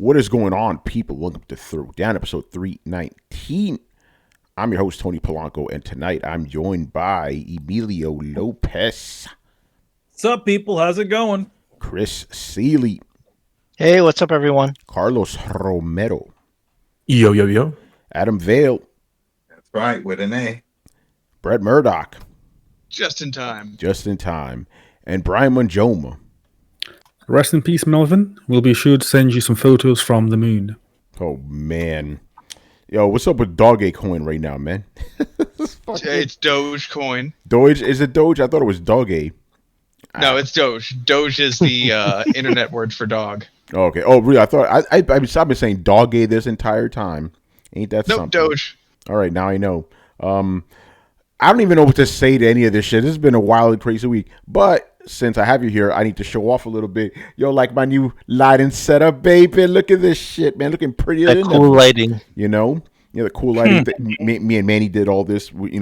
What is going on, people? Welcome to Throwdown, episode 319. I'm your host, Tony Polanco, and tonight I'm joined by Emilio Lopez. What's up, people? How's it going? Chris Seeley. Hey, what's up, everyone? Carlos Romero. Yo, yo, yo. Adam Vale. That's right, with an A. Brett Murdoch. Just in time. Just in time. And Brian Manjoma. Rest in peace, Melvin. We'll be sure to send you some photos from the moon. Oh, man. Yo, what's up with Dogecoin right now, man? It's Dogecoin. Doge? Is it Doge? I thought it was Doge. No, it's Doge. Doge is the internet word for dog. Okay. Oh, really? I thought I've been saying Doge this entire time. Ain't that something? Doge. All right, now I know. I don't even know what to say to any of this shit. This has been a wild and crazy week. But since I have you here, I need to show off a little bit. Yo, like my new lighting setup, baby. Look at this shit, man. Looking prettier than cool ever. Lighting. You know? Yeah, the cool lighting. Me and Manny did all this. He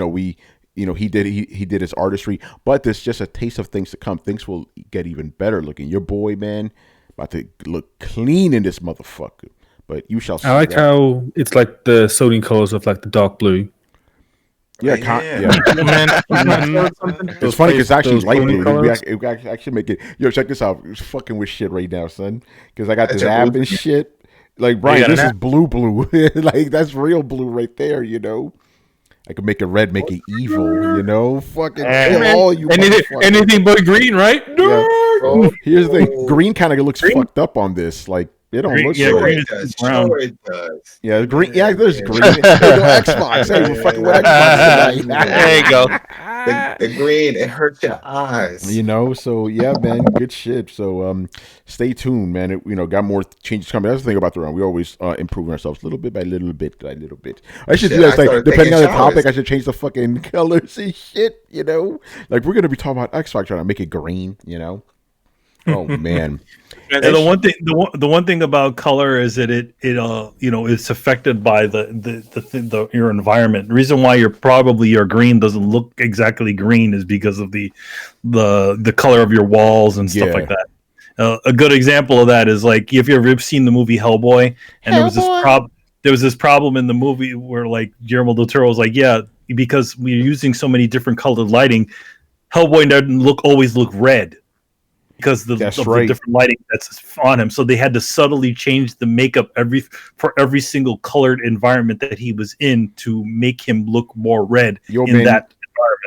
did his artistry. But there's just a taste of things to come. Things will get even better looking. Your boy, man, about to look clean in this motherfucker. But you shall see. I like how it's like the sodium colors of like the dark blue. Yeah, it's funny because it's actually light blue. We actually make it. Yo, check this out. It's fucking with shit right now, son. Because I got this app and shit. Like, Brian, this is blue. Like, that's real blue right there, you know? I could make it red, make it evil, you know? Fucking all you anything but green, right? No. Yeah. Here's the thing. Green kind of looks fucked up on this. Like, it don't look so. Green is brown. Yeah, green. Yeah, there's green. Hey, Xbox. Hey, we're fucking with Xbox tonight. There you go. The green, it hurts your eyes. You know, so yeah, man, good shit. So stay tuned, man. Got more changes coming. That's the thing about the run. We always improving ourselves little bit by little bit. I should do that. Like, depending on the topic, I should change the fucking colors and shit, you know? Like, we're gonna be talking about Xbox trying to make it green, you know? Oh man. So the one thing about color is that it's affected by your environment. The reason why your green doesn't look exactly green is because of the color of your walls and stuff like that. A good example of that is like if you've ever seen the movie Hellboy, and there was this problem in the movie where like Guillermo del Toro was like, yeah, because we're using so many different colored lighting, Hellboy doesn't always look red. Because the different lighting that's on him, so they had to subtly change the makeup for every single colored environment that he was in to make him look more red that environment.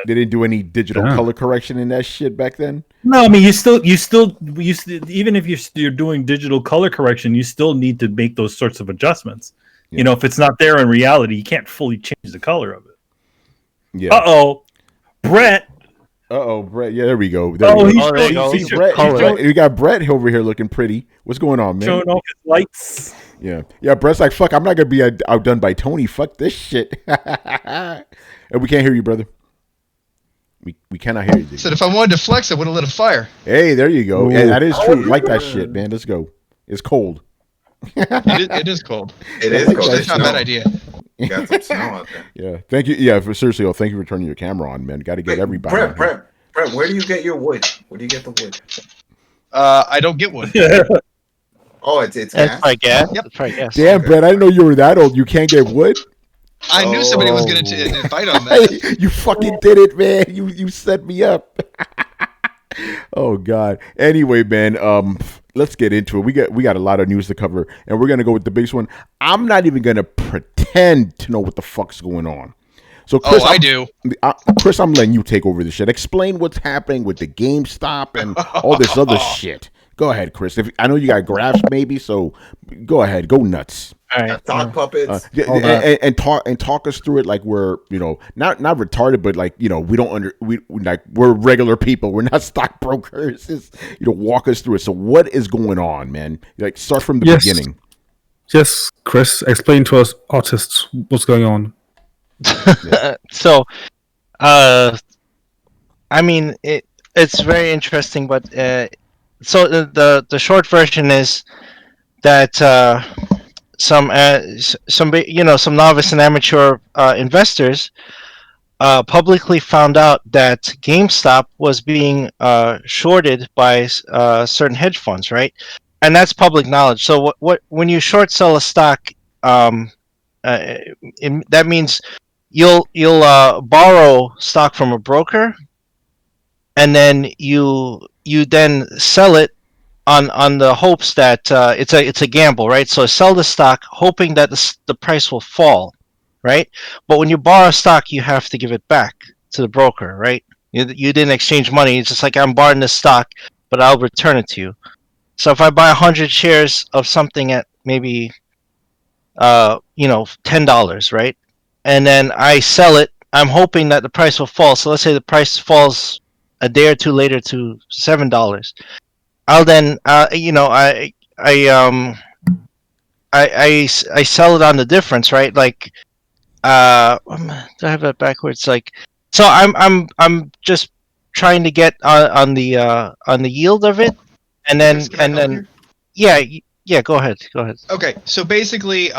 They didn't do any digital color correction in that shit back then. No, I mean you still even if you're doing digital color correction, you still need to make those sorts of adjustments. Yeah. You know, if it's not there in reality, you can't fully change the color of it. Yeah. Brett. Brett. Yeah, there we go. There you go. We got Brett over here looking pretty. What's going on, man? Showing off his lights. Yeah. Brett's like, fuck, I'm not going to be outdone by Tony. Fuck this shit. And we can't hear you, brother. We cannot hear you. Dude. Said if I wanted to flex, I would have lit a fire. Hey, there you go. Yeah, that is true. Like that shit, man. Let's go. It's cold. It is cold. It is cold. It's not a bad idea. You got some snow out there. Yeah. Thank you. Yeah, seriously, thank you for turning your camera on, man. Got to get everybody. Brett, where do you get your wood? Where do you get the wood? I don't get wood. Oh, it's gas? That's probably gas. Yep. That's probably gas. Damn, Brett, I didn't know you were that old. You can't get wood? I knew somebody was going to fight on that. You fucking did it, man. You set me up. Oh, God. Anyway, man, let's get into it. We got a lot of news to cover, and we're going to go with the biggest one. I'm not even going to pretend to know what the fuck's going on. So, Chris, I do. Chris, I'm letting you take over this shit. Explain what's happening with the GameStop and all this other shit. Go ahead, Chris. I know you got graphs, maybe, so go ahead. Go nuts. All right. Dog puppets. And talk us through it like we're, not retarded, but like, we're regular people. We're not stockbrokers. Just, walk us through it. So what is going on, man? Like, start from the beginning. Yes, Chris, explain to us artists what's going on. So, I mean, it's very interesting, but so the short version is that some novice and amateur investors publicly found out that GameStop was being shorted by certain hedge funds, right? and that's public knowledge. So what when you short sell a stock, that means you'll borrow stock from a broker, and then you then sell it on the hopes that it's a gamble, right? So sell the stock hoping that the price will fall, right? But when you borrow stock, you have to give it back to the broker, right? You didn't exchange money. It's just like I'm borrowing this stock, but I'll return it to you. So if I buy 100 shares of something at maybe $10, right? And then I sell it, I'm hoping that the price will fall. So let's say the price falls a day or two later to $7. I'll then I sell it on the difference, right? Like do I have that backwards? Like, so I'm just trying to get on the yield of it, and then yeah, go ahead. Okay, so basically,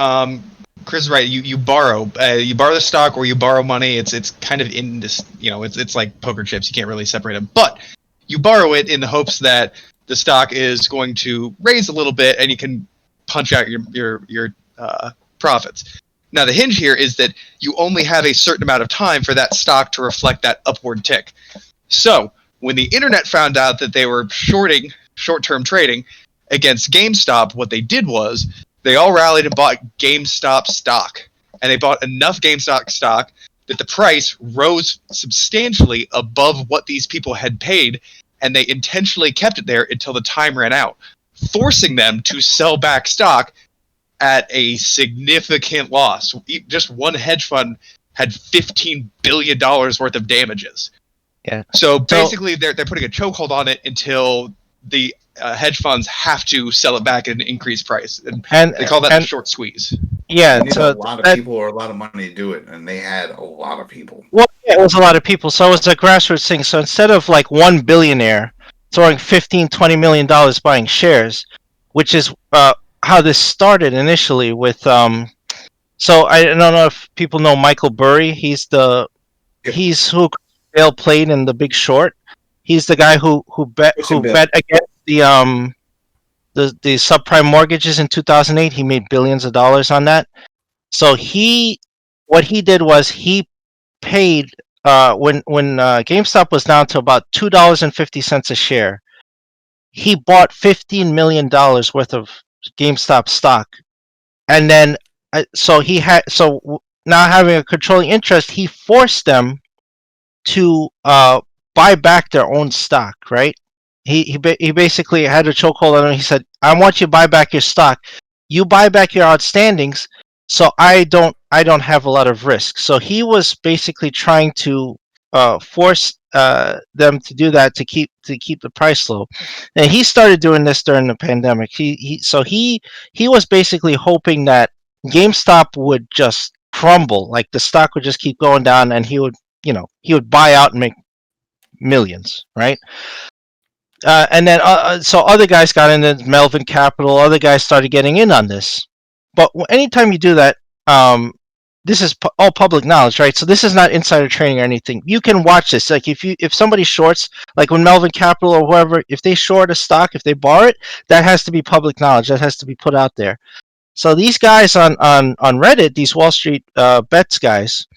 Chris is right. You borrow the stock, or you borrow money. It's kind of in this, it's like poker chips. You can't really separate them, but you borrow it in the hopes that the stock is going to raise a little bit, and you can punch out your profits. Now, the hinge here is that you only have a certain amount of time for that stock to reflect that upward tick. So when the internet found out that they were shorting short-term trading against GameStop, what they did was they all rallied and bought GameStop stock. And they bought enough GameStop stock that the price rose substantially above what these people had paid, and they intentionally kept it there until the time ran out, forcing them to sell back stock at a significant loss. Just one hedge fund had $15 billion worth of damages. Yeah. So basically, they're putting a chokehold on it until the hedge funds have to sell it back at an increased price, and they call that a short squeeze. Yeah, You need so a lot of people or a lot of money to do it, and they had a lot of people. Well, yeah, it was a lot of people, so it was a grassroots thing. So instead of like one billionaire throwing $15-20 million buying shares, which is how this started initially with. So I don't know if people know Michael Burry. He's who Bale played in The Big Short. He's the guy who bet against the subprime mortgages in 2008. He made billions of dollars on that. So what he did was he paid when GameStop was down to about $2.50 a share. He bought $15 million worth of GameStop stock, and then now having a controlling interest, he forced them to buy back their own stock. Right? He basically had a chokehold on them. He said, "I want you to buy back your stock. You buy back your outstandings, so I don't have a lot of risk." So he was basically trying to force them to do that to keep the price low. And he started doing this during the pandemic. He was basically hoping that GameStop would just crumble, like the stock would just keep going down, and he would buy out and make millions, right? And then so other guys got into Melvin Capital. Other guys started getting in on this. But anytime you do that, this is all public knowledge, right? So this is not insider trading or anything. You can watch this. Like if somebody shorts, like when Melvin Capital or whoever, if they short a stock, if they borrow it, that has to be public knowledge. That has to be put out there. So these guys on Reddit, these Wall Street bets guys,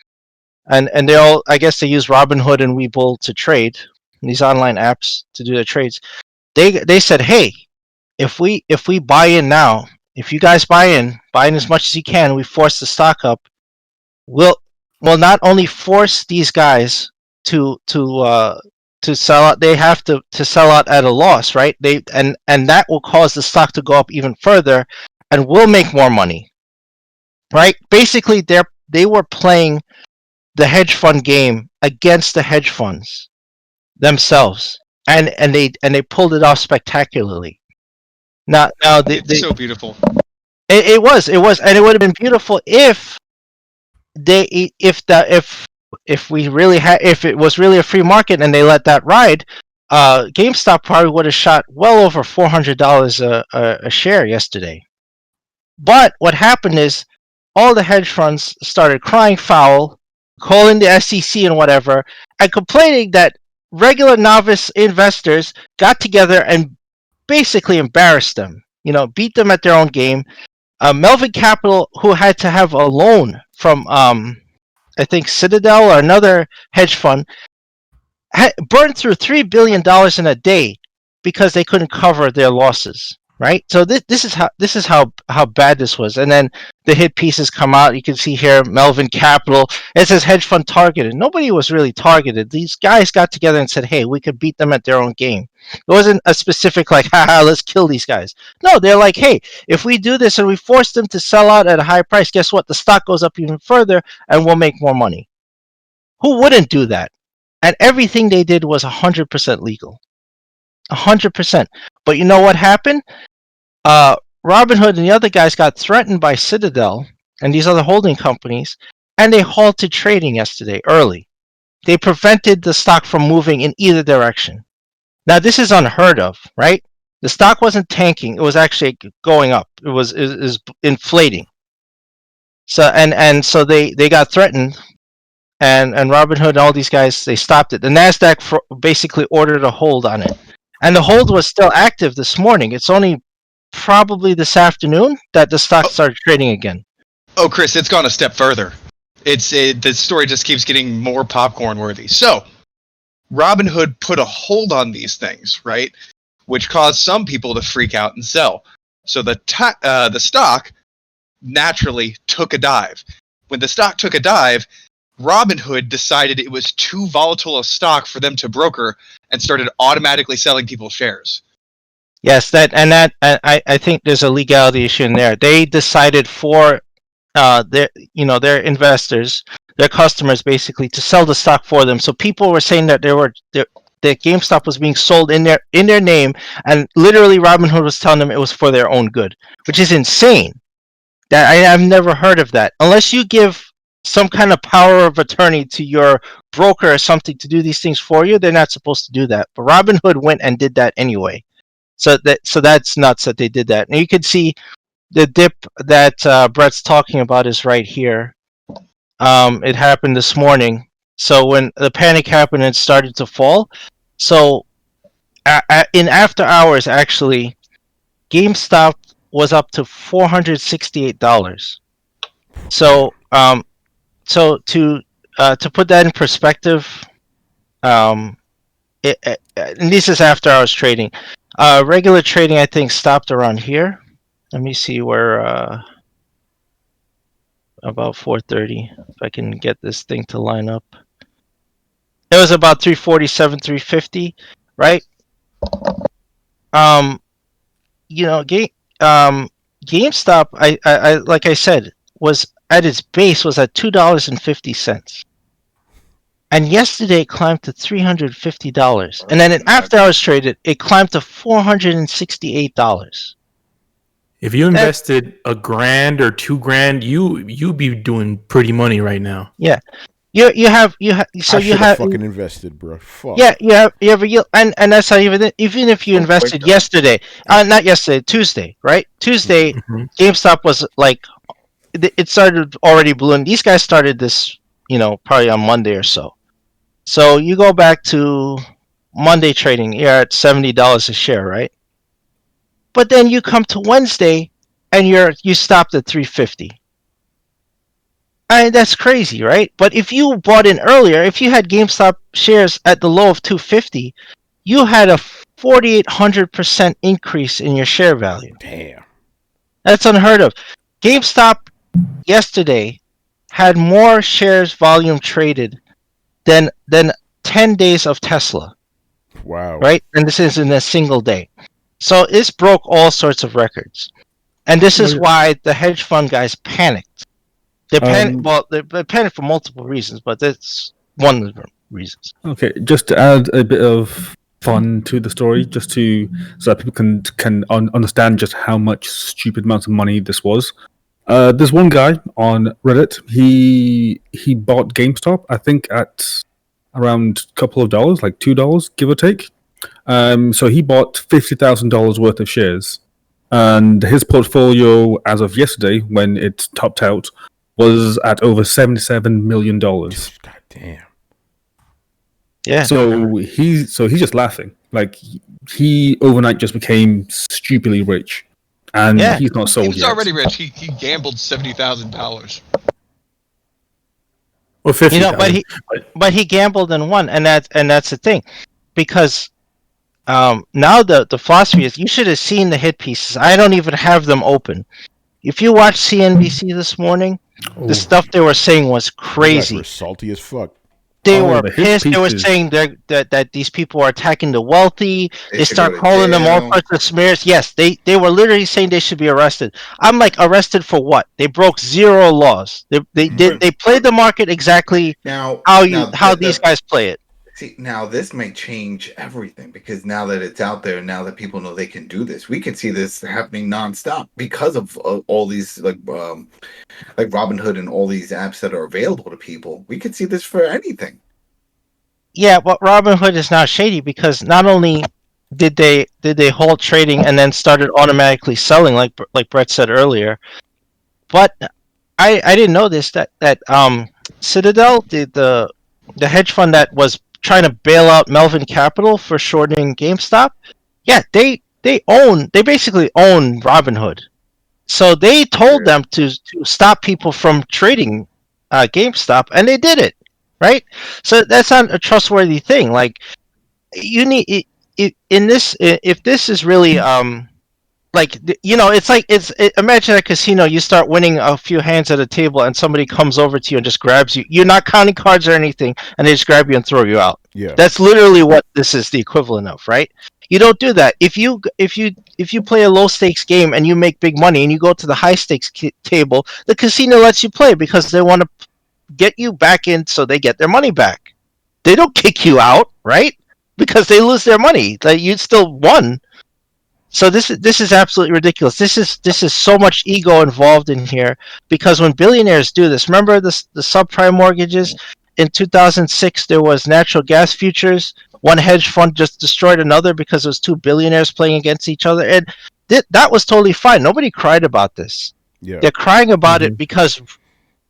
and they all, I guess they use Robinhood and Webull to trade, these online apps to do their trades. They said, hey, if we buy in now, if you guys buy in as much as you can, we force the stock up. We'll not only force these guys to sell out. They have to sell out at a loss, right? And that will cause the stock to go up even further, and we'll make more money, right? Basically, they were playing the hedge fund game against the hedge funds themselves, and they pulled it off spectacularly. Now It's so beautiful. It was, and it would have been beautiful if it was really a free market and they let that ride. GameStop probably would have shot well over $400 a share yesterday. But what happened is all the hedge funds started crying foul, calling the SEC and whatever, and complaining that regular novice investors got together and basically embarrassed them. beat them at their own game. Melvin Capital, who had to have a loan from I think Citadel or another hedge fund, burned through $3 billion in a day because they couldn't cover their losses. Right, so this is how bad this was, and then the hit pieces come out. You can see here Melvin Capital. It says hedge fund targeted. Nobody was really targeted. These guys got together and said, "Hey, we could beat them at their own game." It wasn't a specific like, "Haha, let's kill these guys." No, they're like, "Hey, if we do this and we force them to sell out at a high price, guess what? The stock goes up even further, and we'll make more money." Who wouldn't do that? And everything they did was 100% legal, 100%. But you know what happened? Robinhood and the other guys got threatened by Citadel and these other holding companies, and they halted trading yesterday early. They prevented the stock from moving in either direction. Now, this is unheard of, right? The stock wasn't tanking; it was actually going up. It was inflating. So so they got threatened, and Robinhood and all these guys, they stopped it. The Nasdaq basically ordered a hold on it, and the hold was still active this morning. It's only probably this afternoon that the stock started trading again. Oh, Chris, it's gone a step further. The story just keeps getting more popcorn worthy. So, Robinhood put a hold on these things, right? Which caused some people to freak out and sell. So the stock naturally took a dive. When the stock took a dive, Robinhood decided it was too volatile a stock for them to broker and started automatically selling people's shares. Yes, I think there's a legality issue in there. They decided for their investors, their customers, basically to sell the stock for them. So people were saying that that GameStop was being sold in their name, and literally Robinhood was telling them it was for their own good, which is insane. That I've never heard of that. Unless you give some kind of power of attorney to your broker or something to do these things for you, they're not supposed to do that. But Robinhood went and did that anyway. So that's nuts that they did that. And you can see the dip that Brett's talking about is right here. It happened this morning. So when the panic happened and it started to fall, so in after hours, actually, GameStop was up to $468. So to put that in perspective, and this is after hours trading. Regular trading, I think, stopped around here. Let me see where. About 4:30. If I can get this thing to line up. It was about 347, 350, right? GameStop, I like I said, was at its base was at $2.50. And yesterday it climbed to $350. And then in after hours traded, it climbed to $468. If you invested $1,000 or $2,000, you'd be doing pretty money right now. Yeah. You have fucking invested, bro. Fuck. Yeah, you have a yield, and that's how even if you invested yesterday, not yesterday, Tuesday, right? Tuesday, GameStop was like, it started already ballooning. These guys started this, probably on Monday or so. So you go back to Monday trading, you're at $70 a share, right? But then you come to Wednesday, and you stopped at $350. That's crazy, right? But if you bought in earlier, if you had GameStop shares at the low of $250, you had a 4,800% increase in your share value. Damn. That's unheard of. GameStop yesterday had more shares volume traded than 10 days of Tesla. Wow. Right? And this is in a single day. So this broke all sorts of records. And this is why the hedge fund guys panicked. They panicked, they panicked for multiple reasons, but that's one of the reasons. Okay, just to add a bit of fun to the story, so that people can understand just how much stupid amounts of money this was. There's one guy on Reddit. He bought GameStop, I think, at around a couple of dollars, like $2, give or take. So he bought $50,000 worth of shares, and his portfolio as of yesterday, when it topped out, was at over $77 million. God damn. Yeah. So he's just laughing. Like, he overnight just became stupidly rich. and he's not sold He was yet. already rich. He gambled $70,000. Well, 50. But he gambled and won, and that's the thing, because now the philosophy is you should have seen the hit pieces. I don't even have them open. If you watch CNBC this morning, the stuff they were saying was crazy. You guys were salty as fuck. They were pissed. They were saying that these people are attacking the wealthy. They start calling them all sorts of smears. Yes, they were literally saying they should be arrested. I'm like, arrested for what? They broke zero laws. They played the market exactly how these guys play it. See, now this may change everything, because now that it's out there, now that people know they can do this, we can see this happening nonstop because of all these like Robinhood and all these apps that are available to people. We could see this for anything. Yeah, but Robinhood is now shady because not only did they halt trading and then started automatically selling, like Brett said earlier, but I didn't know this that Citadel, the hedge fund that was trying to bail out Melvin Capital for shorting GameStop, yeah, they basically own Robinhood. So they told them to stop people from trading GameStop, and they did it, right? So that's not a trustworthy thing. Like, you need if this is really like, you know, it's like imagine a casino. You start winning a few hands at a table, and somebody comes over to you and just grabs you. You're not counting cards or anything, and they just grab you and throw you out. Yeah, that's literally what this is the equivalent of, right? You don't do that. If you play a low stakes game and you make big money, and you go to the high stakes table, the casino lets you play because they want to get you back in, so they get their money back. They don't kick you out, right? Because they lose their money. Like, you still won. So this is absolutely ridiculous. This is so much ego involved in here, because when billionaires do this, remember the subprime mortgages in 2006? There was natural gas futures. One hedge fund just destroyed another because it was two billionaires playing against each other, and that was totally fine. Nobody cried about this. Yeah. They're crying about it because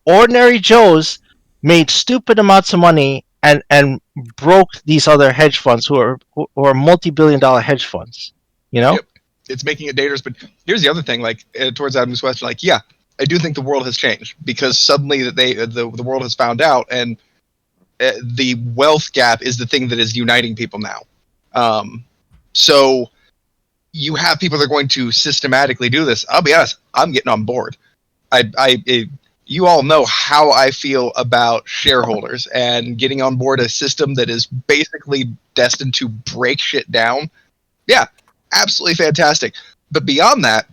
ordinary Joes made stupid amounts of money and broke these other hedge funds who are multi-billion-dollar hedge funds. You know. Yep. It's making it dangerous. But here's the other thing, like, towards Adam's question, like, yeah, I do think the world has changed, because suddenly the world has found out, and the wealth gap is the thing that is uniting people now. So you have people that are going to systematically do this. I'll be honest, I'm getting on board. You all know how I feel about shareholders, and getting on board a system that is basically destined to break shit down. Yeah. Absolutely fantastic. But beyond that,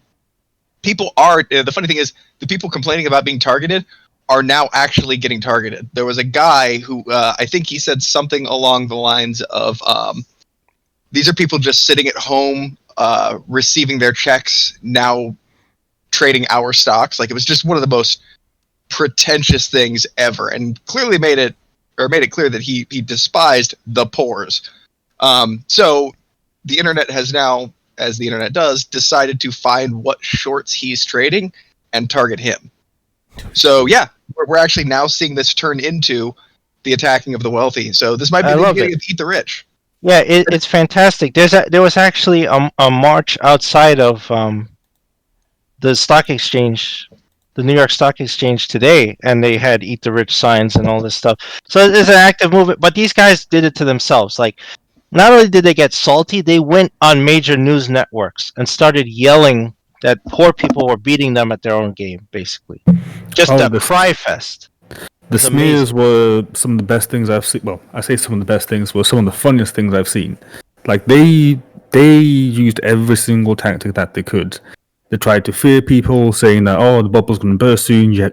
people are, the funny thing is, the people complaining about being targeted are now actually getting targeted. There was a guy who, I think he said something along the lines of, these are people just sitting at home, receiving their checks, now trading our stocks. Like, it was just one of the most pretentious things ever, and clearly made it clear that he despised the pores. So the internet has now, as the internet does, decided to find what shorts he's trading and target him. So yeah, we're actually now seeing this turn into the attacking of the wealthy. So this might be the beginning of Eat the Rich. Yeah, it's fantastic. There was actually a march outside of the stock exchange, the New York Stock Exchange today, and they had Eat the Rich signs and all this stuff. So there's an active movement, but these guys did it to themselves. Like, not only did they get salty, they went on major news networks and started yelling that poor people were beating them at their own game, basically. Just a cry fest. The smears were some of the best things I've seen. Well, I say some of the best things were some of the funniest things I've seen. Like, they used every single tactic that they could. They tried to fear people, saying that, oh, the bubble's going to burst soon, you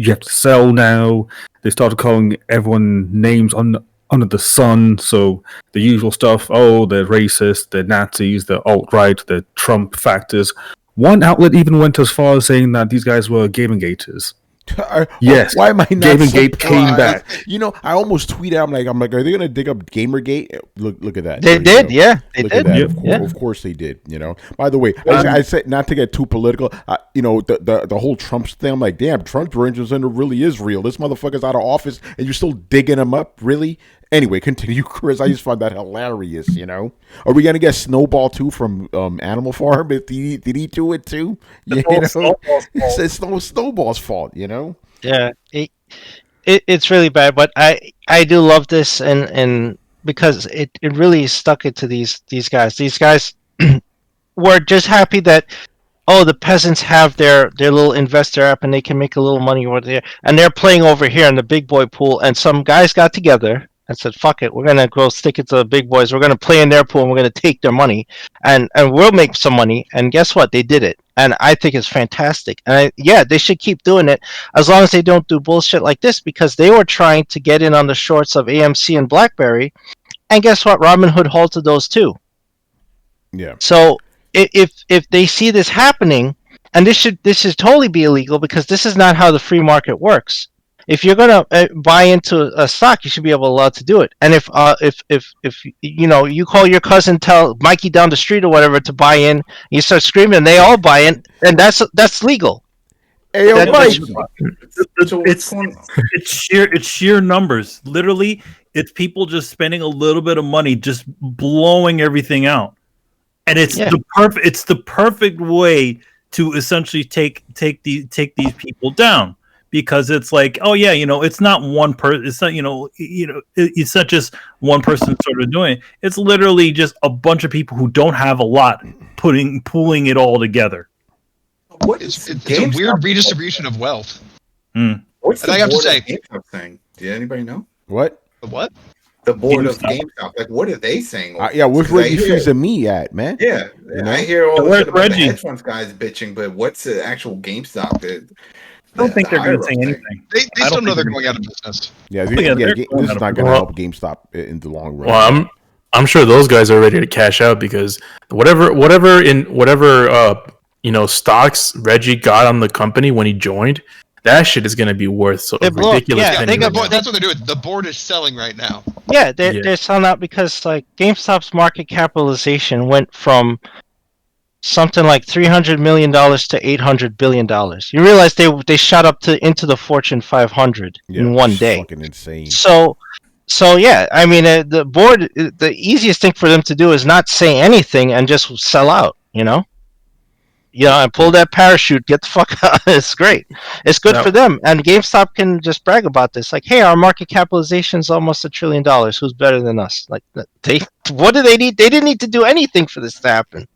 have to sell now. They started calling everyone names under the sun, so the usual stuff. Oh, they're racist, they're Nazis, they're alt-right, they're Trump factors. One outlet even went as far as saying that these guys were Gamergaters. Yes. Why am I not? Gamergate came back. You know, I almost tweeted. I'm like, are they gonna dig up Gamergate? Look at that. They did, yeah. They did. Of course they did. You know. By the way, I said not to get too political. You know, the whole Trump thing. I'm like, damn, Trump's Rangers really is real. This motherfucker's out of office, and you're still digging him up, really? Anyway, continue, Chris. I just find that hilarious. Are we gonna get Snowball too from Animal Farm? Did he do it too? It's Snowball's fault. Yeah, it's really bad, but I do love this, and because it really stuck it to these guys. These guys were just happy that the peasants have their little investor app and they can make a little money over there, and they're playing over here in the big boy pool. And some guys got together and said, "Fuck it, we're gonna go stick it to the big boys. We're gonna play in their pool and we're gonna take their money, and we'll make some money." And guess what? They did it, and I think it's fantastic. And they should keep doing it as long as they don't do bullshit like this, because they were trying to get in on the shorts of AMC and BlackBerry, and guess what? Robinhood halted those too. Yeah. So if they see this happening, and this should totally be illegal, because this is not how the free market works. If you're gonna buy into a stock, you should be allowed to do it. And if you call your cousin, tell Mikey down the street or whatever to buy in, you start screaming, and they all buy in, and that's legal. Hey, Mike. It's sheer numbers. Literally, it's people just spending a little bit of money, just blowing everything out, and it's the perfect way to essentially take these people down. Because it's like, it's not one person. It's not, it's not just one person sort of doing it. It's literally just a bunch of people who don't have a lot pooling it all together. It's a weird redistribution of wealth. What's the I have to board say, of GameStop thing? Did anybody know? What? The what? The board of GameStop. Like, what are they saying? Where's Reggie Fils and me at, man? Yeah, I hear all the shit about the hedge funds guys bitching, but what's the actual GameStop? I don't think they're going to say anything. They still know they're going out of business. Yeah, this is not going to help GameStop in the long run. Well, I'm sure those guys are ready to cash out, because whatever stocks Reggie got on the company when he joined, that shit is going to be worth ridiculous. Yeah, that's what they're doing. The board is selling right now. Yeah, they're selling out because like GameStop's market capitalization went from something like $300 million to $800 billion. You realize they shot up into the Fortune 500 in one day. Fucking insane. So yeah, I mean, the board, the easiest thing for them to do is not say anything and just sell out, and pull that parachute, get the fuck out. It's great. It's good for them. And GameStop can just brag about this. Like, hey, our market capitalization is almost $1 trillion. Who's better than us? Like, what do they need? They didn't need to do anything for this to happen.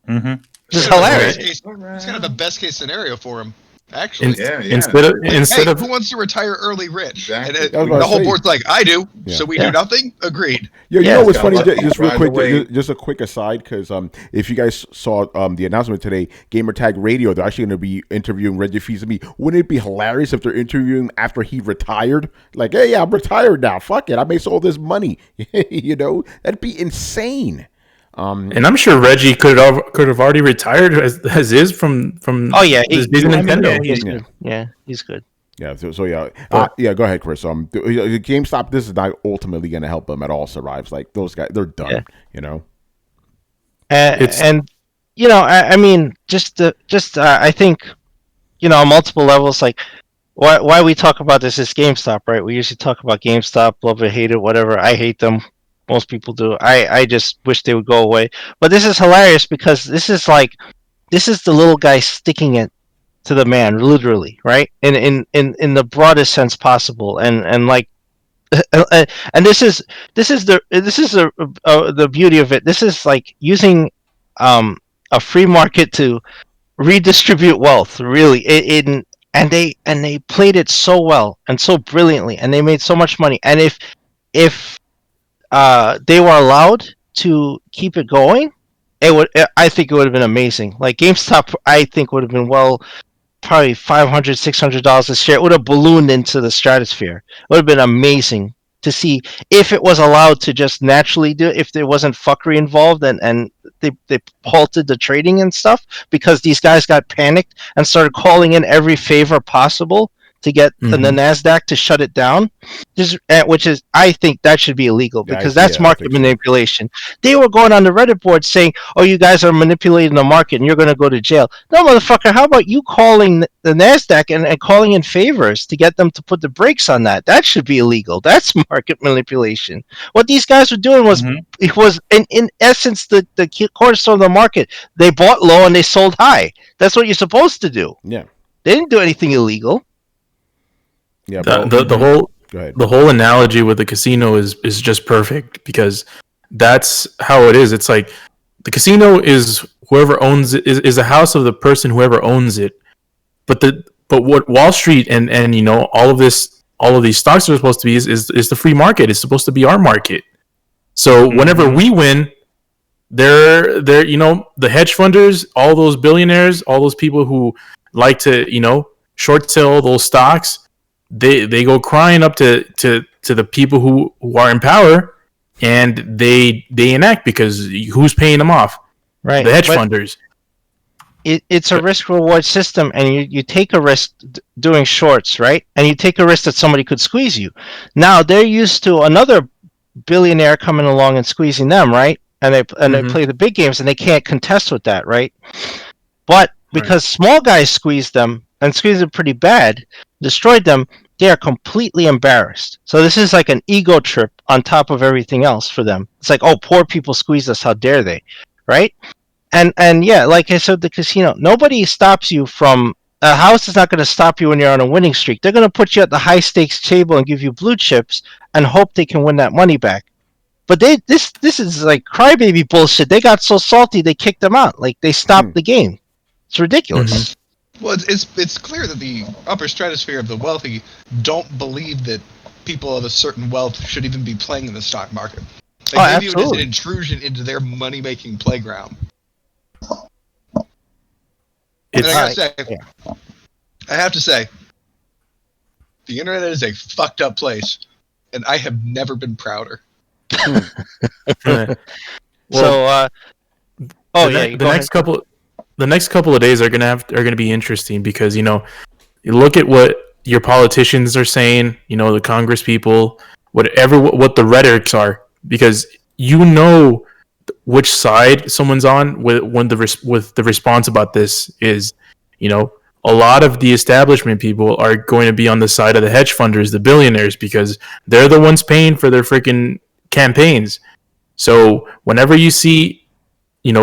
Mm-hmm. It's hilarious. It's kind of the best case scenario for him, actually. Instead of who wants to retire early rich? Exactly. And the whole board's like, I do. Yeah. So we do nothing. Agreed. You know what's funny? Just real quick, just a quick aside, because if you guys saw the announcement today, Gamertag Radio, they're actually going to be interviewing Reggie Fils-Aimé. Wouldn't it be hilarious if they're interviewing after he retired? Like, hey, I'm retired now. Fuck it, I made all this money. That'd be insane. And I'm sure Reggie could have already retired as is from. Oh yeah, he's Nintendo. He's good. Yeah, he's good. Yeah, so yeah, go ahead, Chris. GameStop, this is not ultimately going to help them at all. Survives like those guys, they're done. And I mean, I think, on multiple levels, like why we talk about this is GameStop, right? We usually talk about GameStop, love it, hate it, whatever. I hate them. Most people do. I just wish they would go away. But this is hilarious because this is the little guy sticking it to the man, literally, right? In the broadest sense possible, and like, and this is the beauty of it. This is like using a free market to redistribute wealth, really. And they played it so well and so brilliantly, and they made so much money. And if they were allowed to keep it going, I think it would have been amazing. Like GameStop, I think would have been probably $500, $600 a share. It would have ballooned into the stratosphere. It would have been amazing to see if it was allowed to just naturally do it, if there wasn't fuckery involved and they halted the trading and stuff because these guys got panicked and started calling in every favor possible to get the NASDAQ to shut it down, which is, I think that should be illegal because that's market manipulation. They were going on the Reddit board saying, oh, you guys are manipulating the market and you're going to go to jail. No, motherfucker, how about you calling the NASDAQ and calling in favors to get them to put the brakes on that? That should be illegal. That's market manipulation. What these guys were doing was, it was in essence the cornerstone of the market. They bought low and they sold high. That's what you're supposed to do. Yeah. They didn't do anything illegal. Yeah, the whole analogy with the casino is just perfect because that's how it is. It's like the casino is whoever owns it is a house of the person whoever owns it. But what Wall Street and all of these stocks are supposed to be is the free market. It's supposed to be our market. So whenever we win, they're the hedge funders, all those billionaires, all those people who like to short sell those stocks, they go crying up to the people who are in power, and they enact because who's paying them off? Right, the hedge funders. It's a risk reward system, and you take a risk doing shorts, right? And you take a risk that somebody could squeeze you. Now they're used to another billionaire coming along and squeezing them, right? And they play the big games, and they can't contest with that, right? But because small guys squeezed them and squeezed them pretty bad, destroyed them, they are completely embarrassed. So this is like an ego trip on top of everything else for them. It's like, oh, poor people squeezed us. How dare they, right? And yeah, like I said, the casino, nobody stops you from. A house is not going to stop you when you're on a winning streak. They're going to put you at the high stakes table and give you blue chips and hope they can win that money back. But this is like crybaby bullshit. They got so salty they kicked them out. Like they stopped the game. It's ridiculous. Well, it's clear that the upper stratosphere of the wealthy don't believe that people of a certain wealth should even be playing in the stock market. They view it as an intrusion into their money-making playground. I have to say, the internet is a fucked up place, and I have never been prouder. The next couple of days are gonna be interesting because you look at what your politicians are saying, the Congress people, what the rhetorics are, because which side someone's on with the response about this is, a lot of the establishment people are going to be on the side of the hedge funders, the billionaires, because they're the ones paying for their freaking campaigns. So whenever you see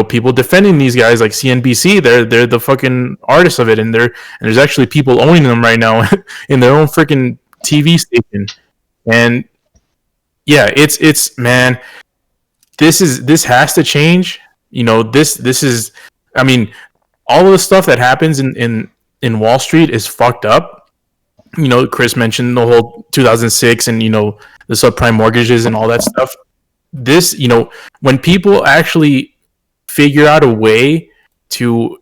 people defending these guys like CNBC, they're the fucking artists of it, and there's actually people owning them right now in their own freaking TV station. And yeah, it's man, this has to change. This is, I mean, all of the stuff that happens in Wall Street is fucked up. Chris mentioned the whole 2006 and the subprime mortgages and all that stuff. This, when people actually figure out a way to,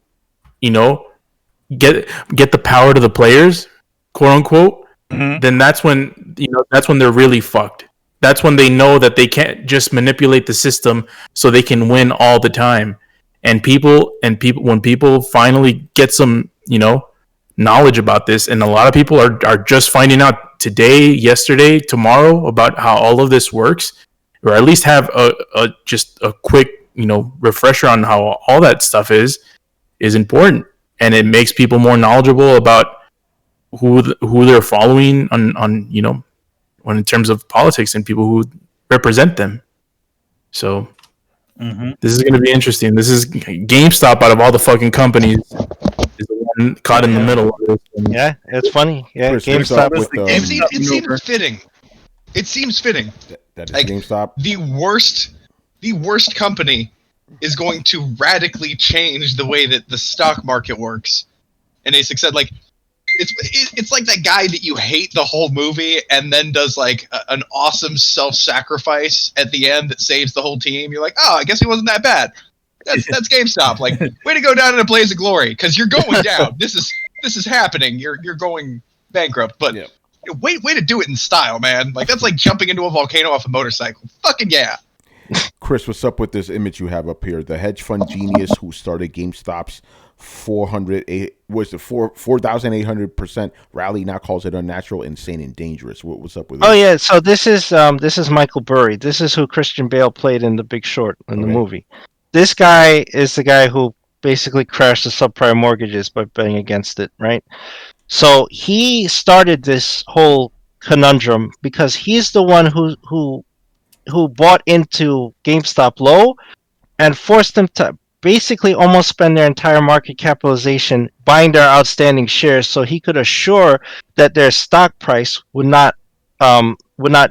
get the power to the players, quote unquote, then that's when they're really fucked. That's when they know that they can't just manipulate the system so they can win all the time. And when people finally get some, knowledge about this, and a lot of people are just finding out today, yesterday, tomorrow about how all of this works, or at least have just a quick, refresher on how all that stuff is important, and it makes people more knowledgeable about who they're following on when in terms of politics and people who represent them. So this is going to be interesting. This is GameStop out of all the fucking companies is the one caught in the middle of this. Yeah, it's funny. Yeah, GameStop it seems fitting. It seems fitting. That is GameStop. The worst company is going to radically change the way that the stock market works. And ASIC said, like, it's like that guy that you hate the whole movie and then does like an awesome self-sacrifice at the end that saves the whole team. You're like, oh, I guess he wasn't that bad. That's GameStop. Like, way to go down in a blaze of glory, because you're going down. This is happening. You're going bankrupt, but way to do it in style, man. Like, that's like jumping into a volcano off a motorcycle. Fucking yeah. Chris, what's up with this image you have up here? The hedge fund genius who started GameStop's 4,800% rally now calls it unnatural, insane, and dangerous. What's up with it? Oh yeah, so this is Michael Burry. This is who Christian Bale played in The Big Short in the movie. This guy is the guy who basically crashed the subprime mortgages by betting against it, right? So he started this whole conundrum because he's the one who bought into GameStop low and forced them to basically almost spend their entire market capitalization buying their outstanding shares, so he could assure that their stock price would not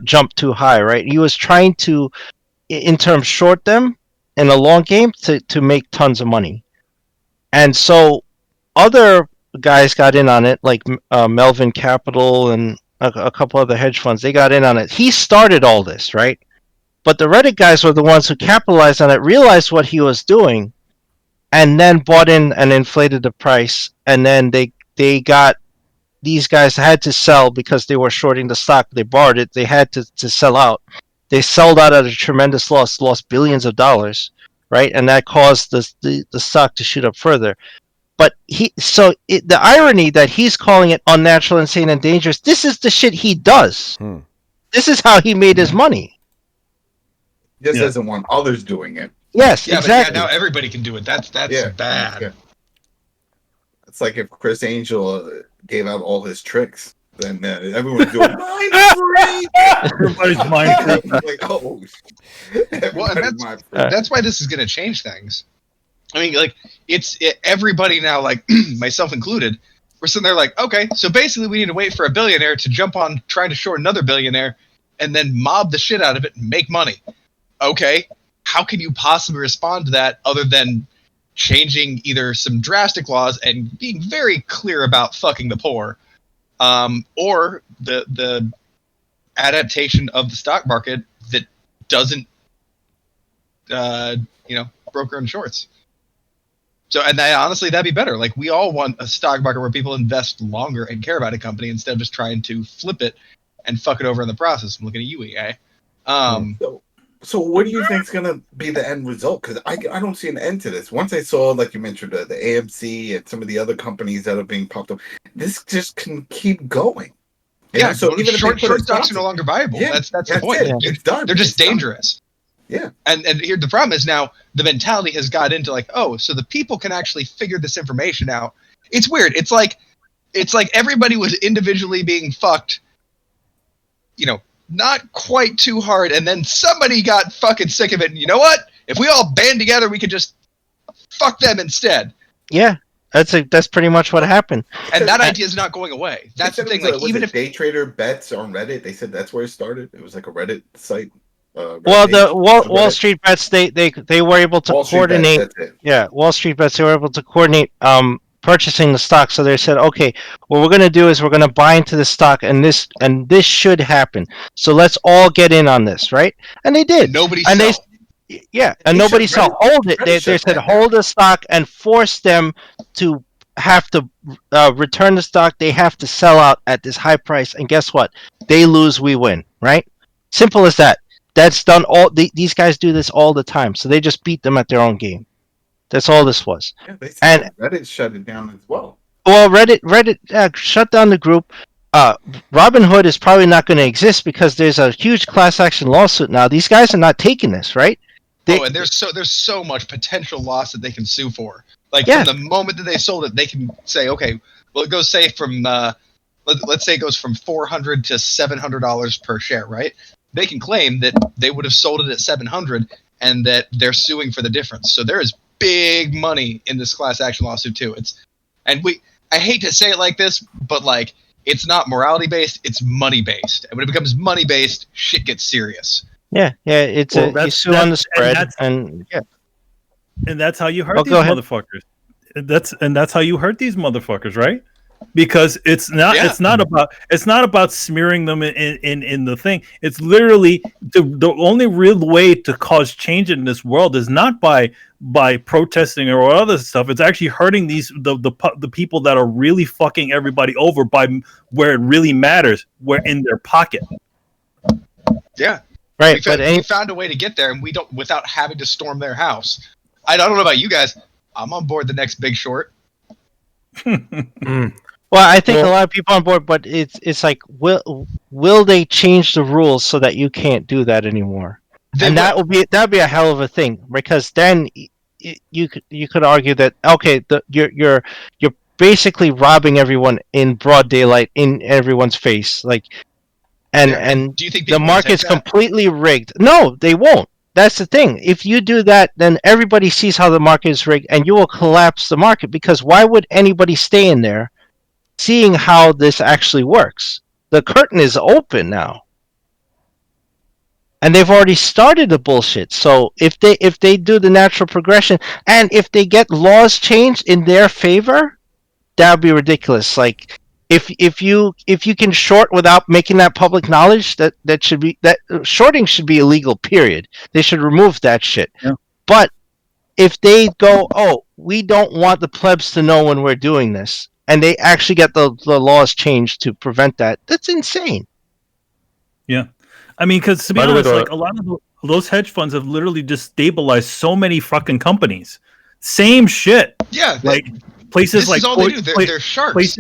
jump too high. Right? He was trying to, in terms, short them in a long game to make tons of money, and so other guys got in on it, like Melvin Capital and a couple other hedge funds. They got in on it. He started all this, right? But the Reddit guys were the ones who capitalized on it, realized what he was doing, and then bought in and inflated the price. And then they got, these guys had to sell because they were shorting the stock. They borrowed it. They had to sell out. They sold out at a tremendous loss, lost billions of dollars, right? And that caused the stock to shoot up further. But the irony that he's calling it unnatural, insane, and dangerous, this is the shit he does. This is how he made his money. Just doesn't want others doing it. Yes, yeah, exactly. But now everybody can do it. That's bad. Yeah. It's like if Chris Angel gave out all his tricks, then everyone's doing mine free. Everybody's mind free. Like, oh, well, and that's why this is going to change things. I mean, like, everybody now, like myself included, we're sitting there like, okay, so basically we need to wait for a billionaire to jump on trying to short another billionaire and then mob the shit out of it and make money. Okay, how can you possibly respond to that other than changing either some drastic laws and being very clear about fucking the poor, or the adaptation of the stock market that doesn't, broker in shorts. So, and honestly, that'd be better. Like, we all want a stock market where people invest longer and care about a company instead of just trying to flip it and fuck it over in the process. I'm looking at you, EA. So what do you think is going to be the end result? Because I don't see an end to this. Once I saw, like you mentioned, the AMC and some of the other companies that are being popped up, this just can keep going. Yeah, so even short stocks are no longer viable. Yeah, that's the point. It's done. They're just dangerous. Yeah. And here the problem is now the mentality has got into like, oh, so the people can actually figure this information out. It's weird. It's like everybody was individually being fucked, not quite too hard, and then somebody got fucking sick of it. And you know what? If we all band together, we could just fuck them instead. Yeah, that's pretty much what happened. And that idea is not going away. That's the thing. Like, even if day trader bets on Reddit, they said that's where it started. It was like a Reddit site. Well, the Wall Street Bets, they were able to coordinate. Wall Street Bets, they were able to coordinate purchasing the stock. So they said, okay, what we're going to do is we're going to buy into the stock, and this should happen. So let's all get in on this, right? And they did. Nobody and saw. Nobody saw. Hold it. They said hold the stock and force them to have to return the stock. They have to sell out at this high price, and guess what? They lose, we win, right? Simple as that. That's done. These guys do this all the time, so they just beat them at their own game. That's all this was. Yeah, they said Reddit shut it down as well. Well, Reddit shut down the group. Robinhood is probably not going to exist because there's a huge class action lawsuit now. These guys are not taking this, right? And there's so much potential loss that they can sue for. Like, from the moment that they sold it, they can say, okay, well, it goes from let's say it goes from $400 to $700 per share, right? They can claim that they would have sold it at $700 and that they're suing for the difference. So there is big money in this class action lawsuit too. I hate to say it like this, but like, it's not morality based, it's money based. And when it becomes money based, shit gets serious. Yeah, it's you sue on the spread, and that's how you hurt these motherfuckers. That's how you hurt these motherfuckers, right? Because it's not about smearing them in the thing. It's literally the only real way to cause change in this world is not by protesting or other stuff. It's actually hurting the people that are really fucking everybody over by where it really matters, where in their pocket. Yeah, right. We found a way to get there, and we don't without having to storm their house. I don't know about you guys. I'm on board the next Big Short. Well, I think a lot of people on board, but it's like, will they change the rules so that you can't do that anymore? And that'd be a hell of a thing, because then you could argue that, okay, you're basically robbing everyone in broad daylight in everyone's face, like, and do you think the people will market's take that? completely rigged? No, they won't. That's the thing. If you do that, then everybody sees how the market is rigged, and you will collapse the market, because why would anybody stay in there seeing how this actually works? The curtain is open now. And they've already started the bullshit. So if they do the natural progression, and if they get laws changed in their favor, that would be ridiculous. Like, if you can short without making that public knowledge, that shorting should be illegal. Period. They should remove that shit. Yeah. But if they go, oh, we don't want the plebs to know when we're doing this, and they actually get the laws changed to prevent that, that's insane. Yeah. I mean, because to be honest, like, a lot of those hedge funds have literally just stabilized so many fucking companies. Same shit. Yeah. Like places This like is all they do. They're sharks.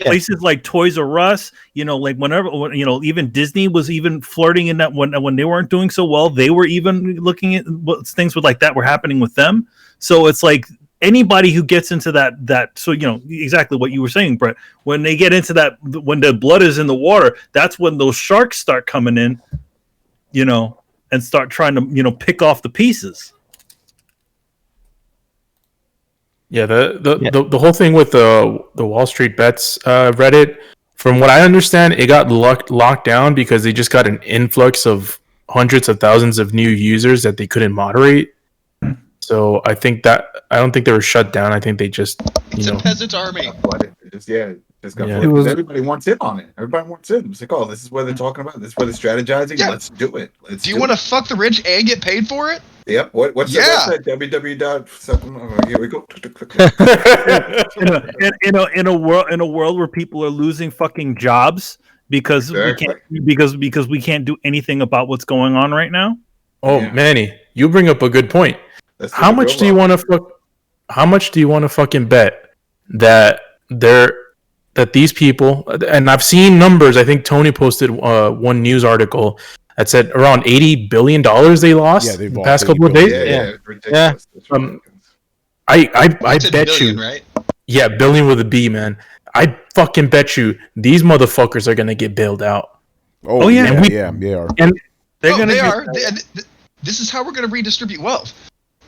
Places like Toys R Us. Like whenever even Disney was even flirting in that when they weren't doing so well, they were even looking at what things like that were happening with them. So it's like anybody who gets into that so exactly what you were saying, Brett, when they get into that, when the blood is in the water, that's when those sharks start coming in, and start trying to pick off the pieces. Yeah, the whole thing with the Wall Street Bets Reddit, from what I understand, it got locked down because they just got an influx of hundreds of thousands of new users that they couldn't moderate. So I don't think they were shut down. I think they just It's a peasant army. Everybody wants in on it. Everybody wants in. It's like, oh, this is what they're talking about. This is what they're strategizing. Yeah. Let's do it. Do you want to fuck the rich and get paid for it? Yep. What's the website? www. Here we go. in a world where people are losing fucking jobs because we can't do anything about what's going on right now. Oh, yeah. Manny, you bring up a good point. How much do you want to fucking bet that these people, and I've seen numbers, I think Tony posted one news article that said around $80 billion they lost in the past couple of days. Yeah. I bet billion, you, right? Yeah, billion with a B, man. I fucking bet you these motherfuckers are gonna get bailed out. Oh yeah, they are. And they are. This is how we're gonna redistribute wealth,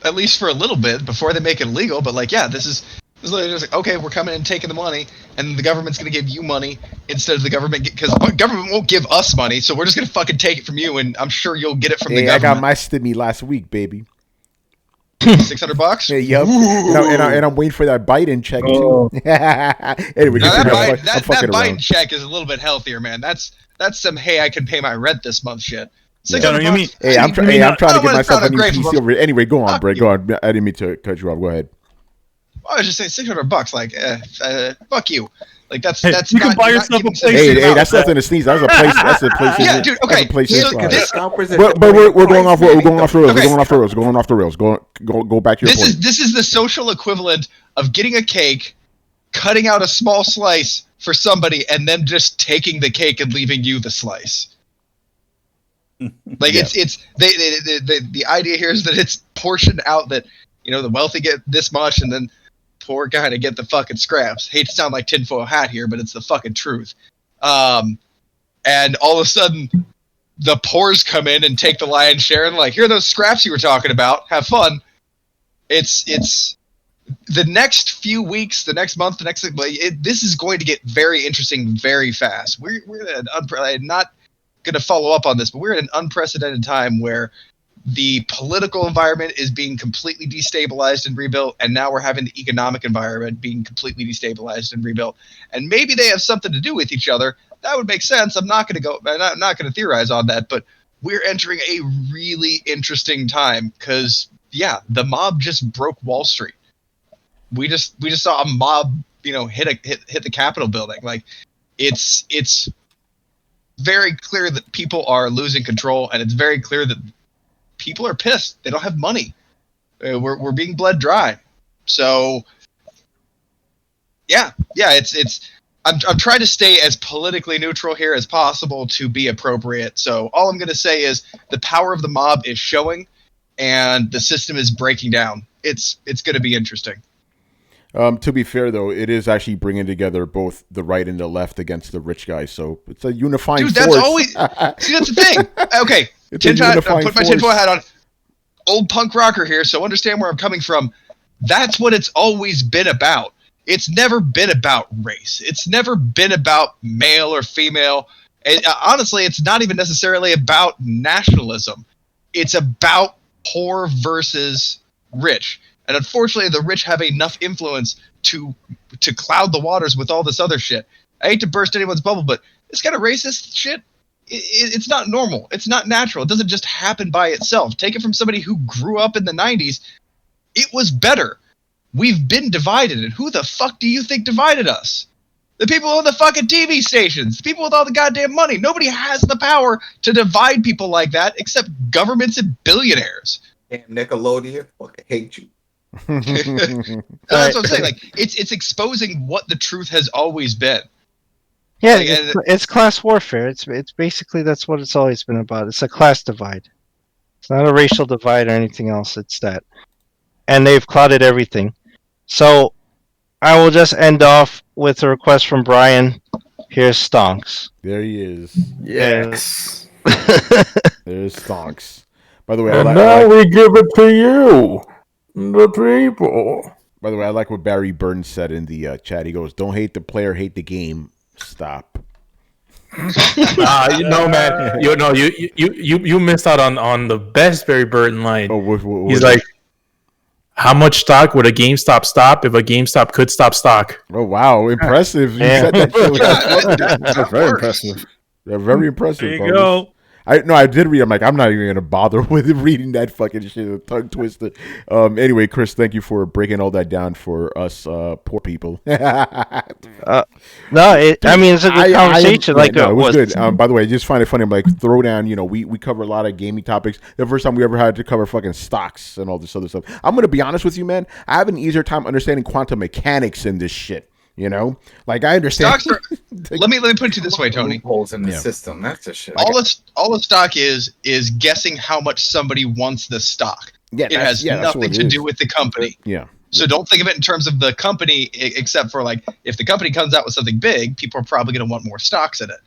at least for a little bit before they make it illegal. But this is literally just like, okay, we're coming and taking the money, and the government's going to give you money instead of the government, because the government won't give us money, so we're just going to fucking take it from you, and I'm sure you'll get it from the government. I got my stimmy last week, baby. $600? Yeah, yep. And I'm waiting for that Biden check too. Anyway, that Biden check is a little bit healthier, man. That's some, hey, I can pay my rent this month shit. $600. I'm trying to get myself a new PC over. Anyway, go on, Brett. Go on. I didn't mean to cut you off. Go ahead. I was just saying $600. Like, fuck you. Like that's you can buy yourself a place. Hey, that's nothing to sneeze. That's a place. That's a place. Yeah, dude. Okay. But we're going off. We're going off the rails. We're going off the rails. Going off the rails. Go back to your point. This is the social equivalent of getting a cake, cutting out a small slice for somebody, and then just taking the cake and leaving you the slice. Like the idea here is that it's portioned out, that the wealthy get this much, and then poor guy to get the fucking scraps. Hate to sound like tinfoil hat here, but it's the fucking truth. And all of a sudden, the poors come in and take the lion's share, and here are those scraps you were talking about. Have fun. It's the next few weeks, the next month, this is going to get very interesting very fast. We're not going to follow up on this, but we're in an unprecedented time where the political environment is being completely destabilized and rebuilt, and now we're having the economic environment being completely destabilized and rebuilt. And maybe they have something to do with each other. That would make sense. I'm not going to theorize on that, but we're entering a really interesting time because, the mob just broke Wall Street. We just saw a mob, hit the Capitol building. Like, it's very clear that people are losing control, and it's very clear that people are pissed. They don't have money. We're being bled dry. So Yeah, it's. I'm trying to stay as politically neutral here as possible to be appropriate. So all I'm going to say is the power of the mob is showing, and the system is breaking down. It's going to be interesting. To be fair, though, it is actually bringing together both the right and the left against the rich guys. So it's a unifying force. Dude, that's always... See, that's the thing. Okay, put my tinfoil hat on. Old punk rocker here, so understand where I'm coming from. That's what it's always been about. It's never been about race. It's never been about male or female. Honestly, it's not even necessarily about nationalism. It's about poor versus rich. And unfortunately, the rich have enough influence to cloud the waters with all this other shit. I hate to burst anyone's bubble, but this kind of racist shit, it's not normal. It's not natural. It doesn't just happen by itself. Take it from somebody who grew up in the 90s. It was better. We've been divided, and who the fuck do you think divided us? The people on the fucking TV stations, the people with all the goddamn money. Nobody has the power to divide people like that except governments and billionaires. Damn Nickelodeon, fucking hate you. That's what I'm saying. Like, it's exposing what the truth has always been. Yeah, it's class warfare. It's basically that's what it's always been about. It's a class divide. It's not a racial divide or anything else. It's that, and they've clouded everything. So I will just end off with a request from Brian. Here's Stonks. There he is. Yes. There's Stonks. By the way, we give it to you, the people. By the way, I like what Barry Burns said in the chat. He goes, "Don't hate the player, hate the game. Stop." Man. You missed out on the best Barry Burton line. Oh, he's like, how much stock would a GameStop stop if a GameStop could stop stock? Oh wow, impressive! You said that. That's very impressive. Yeah, very impressive. There you go. I did read. I'm like, I'm not even gonna bother with reading that fucking shit. A tongue twister. Anyway, Chris, thank you for breaking all that down for us poor people. It's a good conversation. It was good. By the way, I just find it funny. I'm like, Throwdown. We cover a lot of gaming topics. The first time we ever had to cover fucking stocks and all this other stuff. I'm gonna be honest with you, man. I have an easier time understanding quantum mechanics in this shit. Like I understand. Let me put it to you this way, Tony. Holes in the system. That's the shit. All the stock is guessing how much somebody wants the stock. Yeah, it has nothing to do with the company. Yeah. So don't think of it in terms of the company, except for like if the company comes out with something big, people are probably going to want more stocks in it.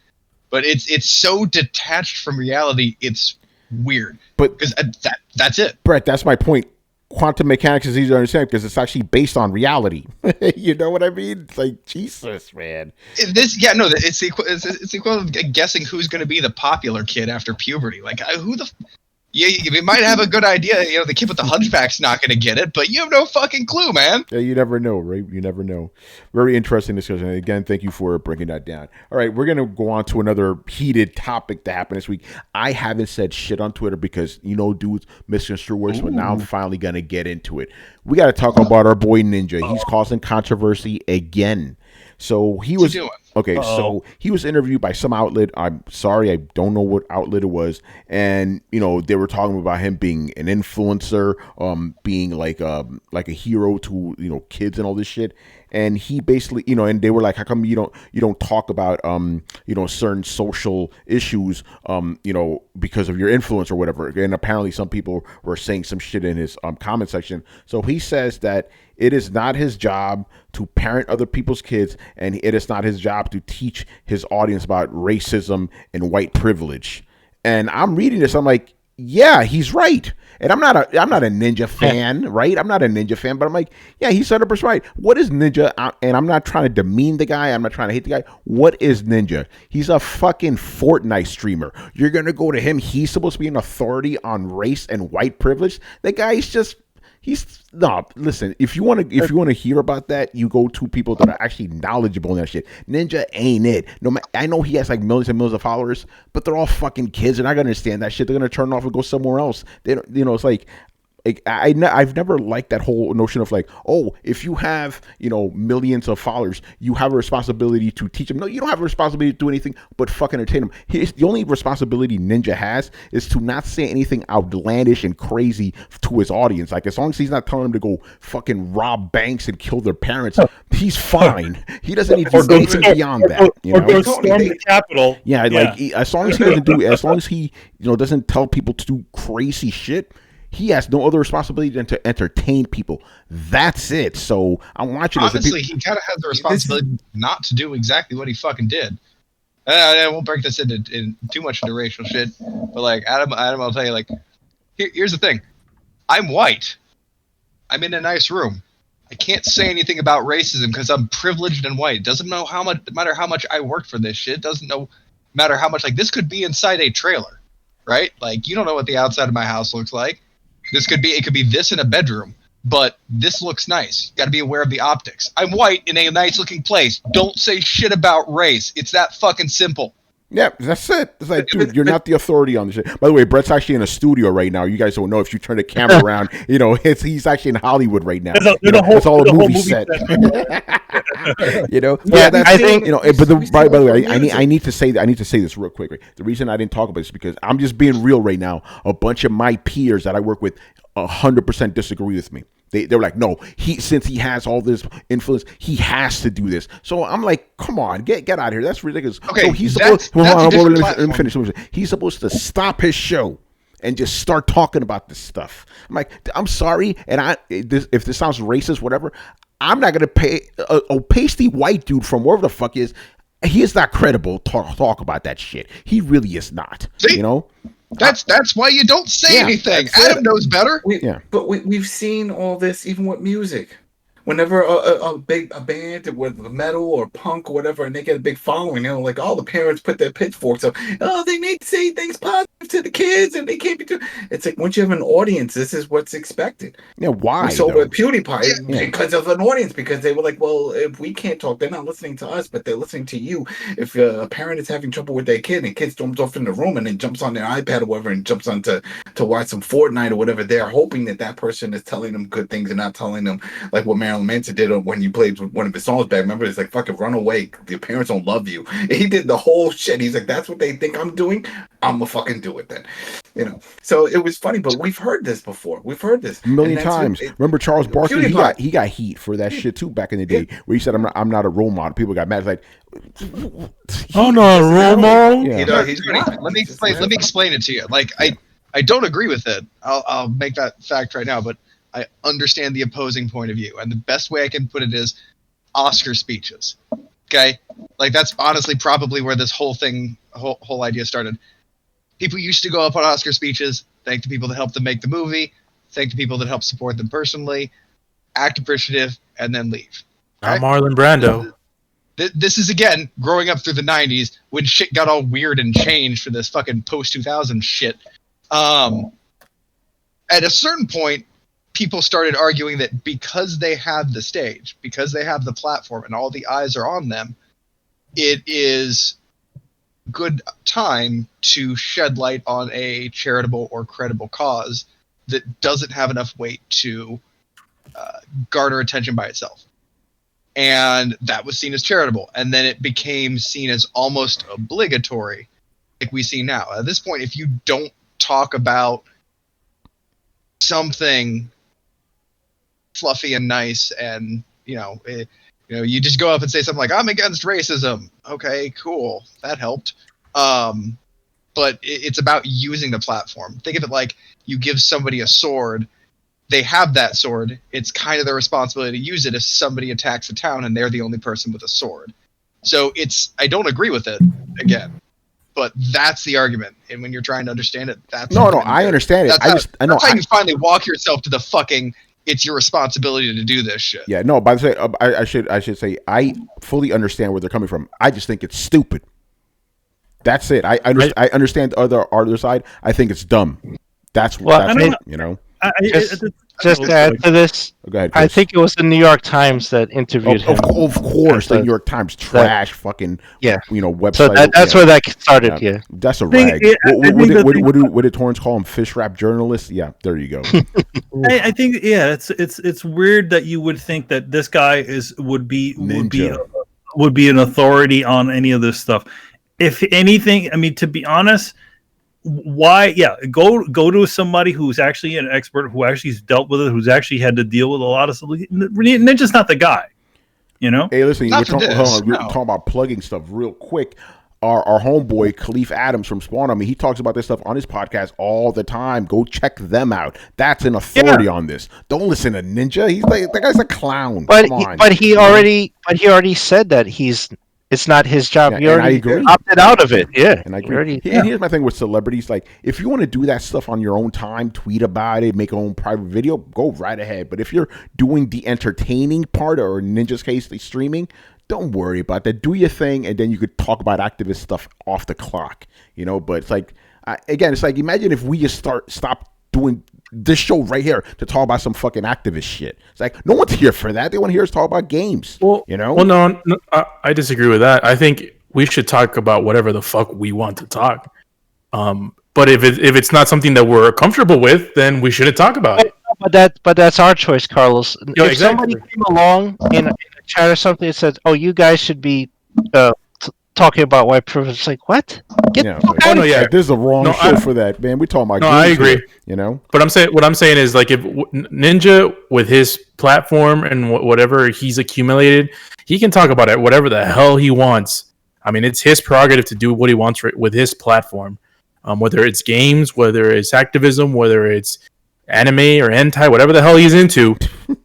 But it's so detached from reality, it's weird. But because that's it, Brett. That's my point. Quantum mechanics is easy to understand because it's actually based on reality. You know what I mean? It's like, Jesus, man. It's the equivalent of guessing who's going to be the popular kid after puberty. Like, who the... You might have a good idea. The kid with the hunchback's not going to get it, but you have no fucking clue, man. Yeah, you never know, right? You never know. Very interesting discussion. And again, thank you for breaking that down. All right, we're going to go on to another heated topic that happened this week. I haven't said shit on Twitter because, dudes misconstrue words, but now I'm finally going to get into it. We got to talk about our boy Ninja. He's causing controversy again. So he was... Okay, so he was interviewed by some outlet. I'm sorry, I don't know what outlet it was. And, they were talking about him being an influencer, being like a hero to, kids and all this shit. And he basically, and they were like, how come you don't talk about, certain social issues, because of your influence or whatever. And apparently some people were saying some shit in his comment section. So he says that it is not his job to parent other people's kids, and it is not his job to teach his audience about racism and white privilege. And I'm reading this, I'm like, yeah, he's right. And I'm not a Ninja fan, right? I'm not a Ninja fan, but I'm like, yeah, he's 100% right. What is Ninja? And I'm not trying to demean the guy. I'm not trying to hate the guy. What is Ninja? He's a fucking Fortnite streamer. You're going to go to him. He's supposed to be an authority on race and white privilege. The guy's just... listen, if you want to hear about that, you go to people that are actually knowledgeable in that shit. Ninja ain't it. I know he has like millions and millions of followers, but they're all fucking kids. They're not gonna understand that shit. They're gonna turn off and go somewhere else. They don't, it's like, I've never liked that whole notion of like, oh, if you have, millions of followers, you have a responsibility to teach them. No, you don't have a responsibility to do anything but fucking entertain them. The only responsibility Ninja has is to not say anything outlandish and crazy to his audience. Like, as long as he's not telling them to go fucking rob banks and kill their parents, he's fine. He doesn't need to do anything beyond that. Or go storm the Capitol. Yeah, like, as long as he doesn't as long as he, doesn't tell people to do crazy shit, he has no other responsibility than to entertain people. That's it. So I'm watching this. Honestly, he kind of has the responsibility not to do exactly what he fucking did. I won't break this in too much into racial shit, but like Adam, I'll tell you, like, here's the thing. I'm white. I'm in a nice room. I can't say anything about racism because I'm privileged and white. It doesn't matter how much I worked for this shit. It doesn't matter how much, like, this could be inside a trailer, right? Like, you don't know what the outside of my house looks like. It could be this in a bedroom, but this looks nice. Got to be aware of the optics. I'm white in a nice looking place. Don't say shit about race. It's that fucking simple. Yeah, that's it. It's like, dude, you're not the authority on this shit. By the way, Brett's actually in a studio right now. You guys don't know if you turn the camera around. He's actually in Hollywood right now. It's all a movie set. I think. But by the way, I need to say this real quick. Right? The reason I didn't talk about this is because I'm just being real right now. A bunch of my peers that I work with 100% disagree with me. They're like, no, since he has all this influence, he has to do this. So I'm like, come on, get out of here. That's ridiculous. Okay, so he's supposed. Let me finish. He's supposed to stop his show and just start talking about this stuff. I'm like, I'm sorry, and if this sounds racist, whatever, I'm not gonna pay a pasty white dude from wherever the fuck is. He is not credible to talk about that shit. He really is not. See? That's why you don't say anything. Adam knows better. But we've seen all this even with music. Whenever a band with metal or punk or whatever, and they get a big following, like all the parents put their pitchforks up. Oh, they need to say things positive to the kids, and they can't be doing. It's like once you have an audience, this is what's expected. Yeah, why? We saw with PewDiePie because of an audience, because they were like, well, if we can't talk, they're not listening to us, but they're listening to you. If a parent is having trouble with their kid, and kid storms off in the room and then jumps on their iPad or whatever and jumps on to watch some Fortnite or whatever, they're hoping that person is telling them good things and not telling them like what Marilyn Manson did when you played one of his songs back. Remember, it's like, fucking run away. Your parents don't love you. And he did the whole shit. He's like, that's what they think I'm doing. I'm gonna fucking do it then. So it was funny, but we've heard this before. We've heard this a million times. Remember Charles Barkley? He got heat for that shit too back in the day, where he said, I'm not a role model. People got mad. It's like, I'm not a role model. Yeah. Let me explain it to you. Like, I don't agree with it. I'll make that fact right now, but I understand the opposing point of view, and the best way I can put it is Oscar speeches. Okay, like that's honestly probably where this whole idea started. People used to go up on Oscar speeches, thank the people that helped them make the movie, thank the people that helped support them personally, act appreciative, and then leave. Okay? Not Marlon Brando. This is, again, growing up through the 90s when shit got all weird and changed for this fucking post-2000 shit. At a certain point, people started arguing that because they have the stage, because they have the platform and all the eyes are on them, it is good time to shed light on a charitable or credible cause that doesn't have enough weight to garner attention by itself. And that was seen as charitable. And then it became seen as almost obligatory, like we see now. At this point, if you don't talk about something fluffy and nice, and you just go up and say something like, I'm against racism. Okay, cool, that helped. But it's about using the platform. Think of it like you give somebody a sword. They have that sword. It's kind of their responsibility to use it if somebody attacks a town and they're the only person with a sword. So I don't agree with it, again, but that's the argument. And when you're trying to understand it, that's I understand it. That's how you finally walk yourself to the fucking, it's your responsibility to do this shit. Yeah, no, by the way, I should say I fully understand where they're coming from. I just think it's stupid. That's it. I understand the other side. I think it's dumb. That's it. just to add to this, Go ahead, I Chris. think it was the New York Times that interviewed him. Of course, the New York Times trash fucking website. So that's where that started. Yeah, that's a rag. What did Torrance call him? Fish wrap journalists? Yeah, there you go. I think it's weird that you would think that this guy would be an authority on any of this stuff. If anything, I mean, to be honest, why? Yeah, go to somebody who's actually an expert, who actually has dealt with it, who's actually had to deal with a lot of stuff. Ninja's not the guy, you know. Hey, listen, we're talking about plugging stuff real quick. Our homeboy Khalif Adams from Spawn, I mean, he talks about this stuff on his podcast all the time. Go check them out. That's an authority on this. Don't listen to Ninja. He's like, that guy's a clown. But he already said that it's not his job. He already opted out of it. Yeah, and I agree. And here's my thing with celebrities: like, if you want to do that stuff on your own time, tweet about it, make your own private video, go right ahead. But if you're doing the entertaining part, or in Ninja's case, the streaming, don't worry about that. Do your thing, and then you could talk about activist stuff off the clock. You know, but it's like, again, it's like, imagine if we just stop doing this show right here to talk about some fucking activist shit. It's like, no one's here for that. They want to hear us talk about games. Well, you know? Well, no, I disagree with that. I think we should talk about whatever the fuck we want to talk. But if it's not something that we're comfortable with, then we shouldn't talk about it. But that's our choice, Carlos. If exactly. somebody came along in a chat or something and said, "Oh, you guys should be talking about white privilege," it's like, what? This is the wrong show for that, man. We're talking about games. I agree. Here, you know, but what I'm saying is, like, if Ninja with his platform and whatever he's accumulated, he can talk about it whatever the hell he wants. I mean, it's his prerogative to do what he wants with his platform, whether it's games, whether it's activism, whether it's anime or hentai, whatever the hell he's into.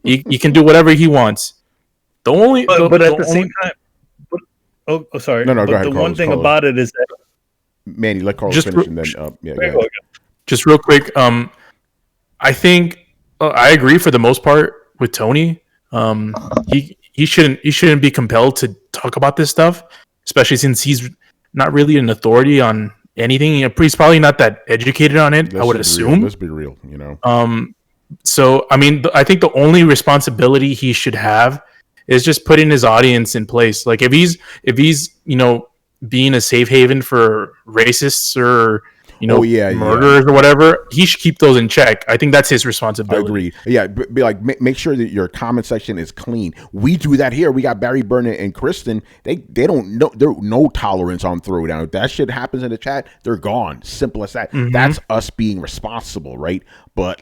he can do whatever he wants. But at the same time. Sorry. No, go ahead. The one thing about it is that, Manny, let Carlos finish, and then go ahead. Just real quick, I think I agree for the most part with Tony. He shouldn't be compelled to talk about this stuff, especially since he's not really an authority on anything. He's probably not that educated on it. I would assume. Let's be real, you know. So I mean, I think the only responsibility he should have is just putting his audience in place. Like, if he's being a safe haven for racists or murderers or whatever, he should keep those in check. I think that's his responsibility. I agree. Yeah, be like, make sure that your comment section is clean. We do that here. We got Barry Burnett and Kristen. They don't know. There's no tolerance on Throwdown. If that shit happens in the chat, they're gone. Simple as that. Mm-hmm. That's us being responsible, right? But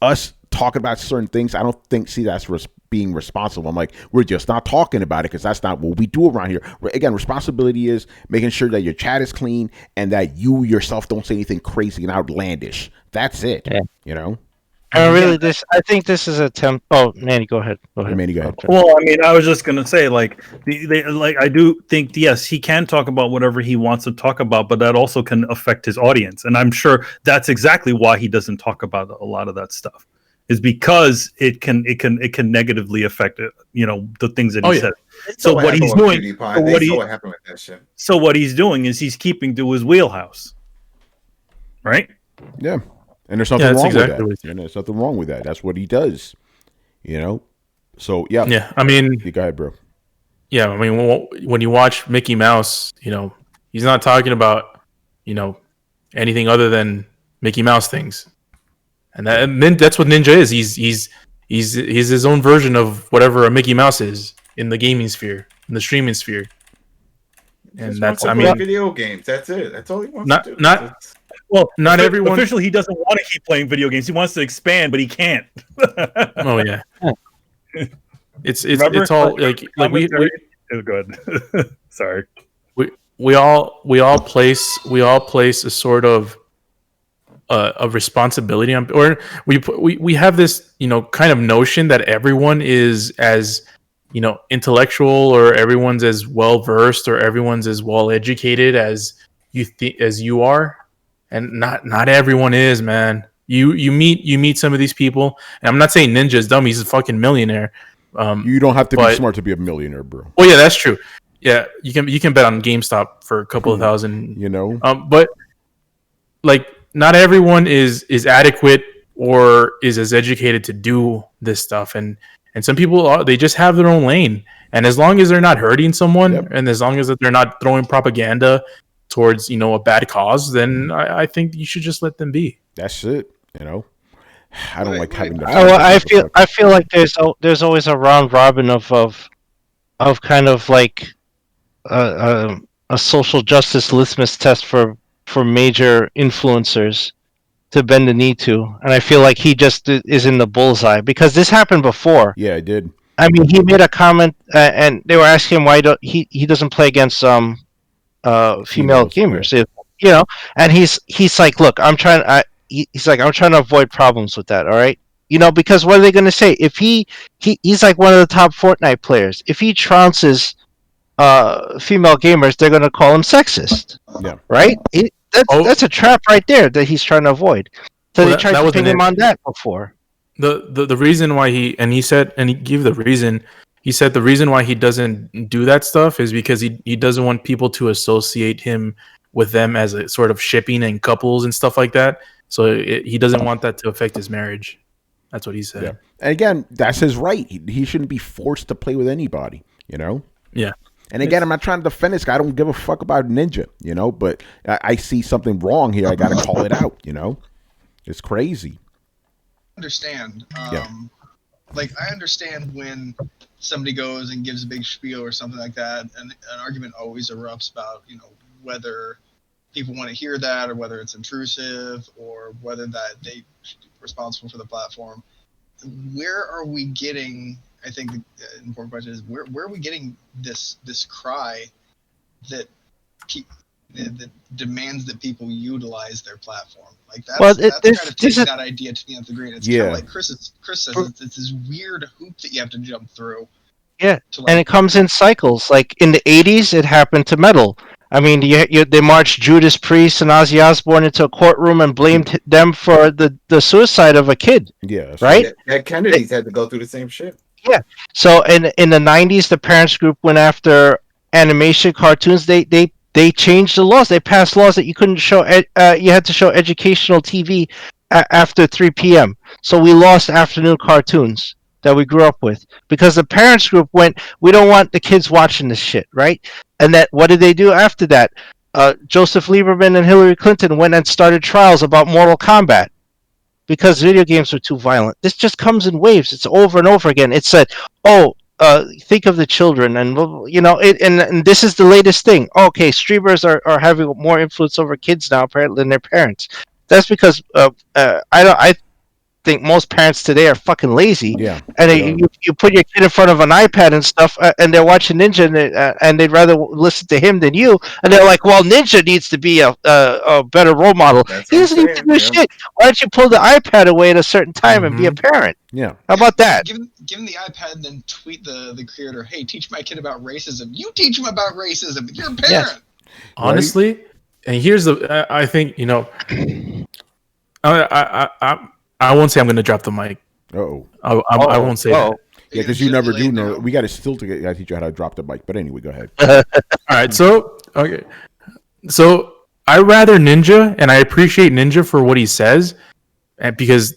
us talking about certain things, I don't see that's being responsible. I'm like, we're just not talking about it because that's not what we do around here. Again, responsibility is making sure that your chat is clean and that you yourself don't say anything crazy and outlandish. That's it. Yeah. You know. I think this is a attempt. Oh, Manny, go ahead. Manny, go ahead. Well, I mean, I was just gonna say, like, I do think, yes, he can talk about whatever he wants to talk about, but that also can affect his audience, and I'm sure that's exactly why he doesn't talk about a lot of that stuff. Is because it can negatively affect it, the things that he said. So what he's doing, so what he's doing is he's keeping to his wheelhouse, right? Yeah, and there's nothing wrong with that. And there's nothing wrong with that. That's what he does, So yeah. Yeah, I mean, go ahead, bro. Yeah, I mean, when you watch Mickey Mouse, he's not talking about anything other than Mickey Mouse things. And that's what Ninja is. He's his own version of whatever a Mickey Mouse is in the gaming sphere, in the streaming sphere. And video games. That's it. That's all he wants to do. Not everyone. Officially, he doesn't want to keep playing video games. He wants to expand, but he can't. Oh yeah. It's all like we good. Sorry. We all place a sort of responsibility on, or we have this kind of notion that everyone is as intellectual, or everyone's as well versed, or everyone's as well educated as you are, and not everyone is, man. You meet some of these people, and I'm not saying Ninja's dumb. He's a fucking millionaire. You don't have to be smart to be a millionaire, bro. Well, yeah, that's true. Yeah, you can bet on GameStop for a couple of thousand. You know, but like, not everyone is adequate or is as educated to do this stuff. And some people they just have their own lane. And as long as they're not hurting someone, and as long as they're not throwing propaganda towards a bad cause, then I think you should just let them be. That's it. I don't like having the. I feel like there's always a round robin of kind of like a social justice litmus test for major influencers to bend the knee to, and I feel like he just is in the bullseye because this happened before. Yeah, it did. I mean, he made a comment, and they were asking him why he doesn't play against female gamers, and he's like, look, he's like, I'm trying to avoid problems with that, all right? Because what are they going to say if he's like one of the top Fortnite players? If he trounces female gamers, they're going to call him sexist. Yeah. Right? That's a trap right there that he's trying to avoid. So they tried to pin him on that before. The reason why he gave the reason. He said the reason why he doesn't do that stuff is because he doesn't want people to associate him with them as a sort of shipping and couples and stuff like that. So he doesn't want that to affect his marriage. That's what he said. Yeah. And again, that's his right. He shouldn't be forced to play with anybody, Yeah. And again, I'm not trying to defend this guy. I don't give a fuck about Ninja, but I see something wrong here. I got to call it out, It's crazy. Understand. Like, I understand when somebody goes and gives a big spiel or something like that, and an argument always erupts about, whether people want to hear that or whether it's intrusive or whether that they should be responsible for the platform. Where are we getting, I think the important question is, where are we getting this cry that demands that people utilize their platform? Like, that's kind of taking that idea to the nth degree. It's kind of like Chris says, it's this weird hoop that you have to jump through. Yeah, and it comes in cycles. Like in the 80s, it happened to metal. I mean, they marched Judas Priest and Ozzy Osbourne into a courtroom and blamed them for the suicide of a kid. Yeah, right? Yeah, Kennedy's had to go through the same shit. Yeah. So in the 90s, the parents group went after animation cartoons. They changed the laws. They passed laws that you couldn't show. You had to show educational TV after 3 p.m. So we lost afternoon cartoons that we grew up with because the parents group went, we don't want the kids watching this shit, right? And that, what did they do after that? Joseph Lieberman and Hillary Clinton went and started trials about Mortal Kombat because video games were too violent. This just comes in waves. It's over and over again. It said, think of the children, and and this is the latest thing. Okay, streamers are having more influence over kids now apparently than their parents. That's because I think most parents today are fucking lazy. Yeah. And you put your kid in front of an iPad and stuff, and they're watching Ninja, and they'd rather listen to him than you. And they're like, "Well, Ninja needs to be a better role model. He doesn't need to do shit. Why don't you pull the iPad away at a certain time and be a parent?" Yeah. How about that? Give him the iPad and then tweet the creator, "Hey, teach my kid about racism. You teach him about racism. You're a parent." Yes. Honestly, and here's I think I won't say I'm going to drop the mic. I won't say that. Yeah, because you never do know. We got to still teach you how to drop the mic. But anyway, go ahead. All right. So I rather Ninja, and I appreciate Ninja for what he says, and because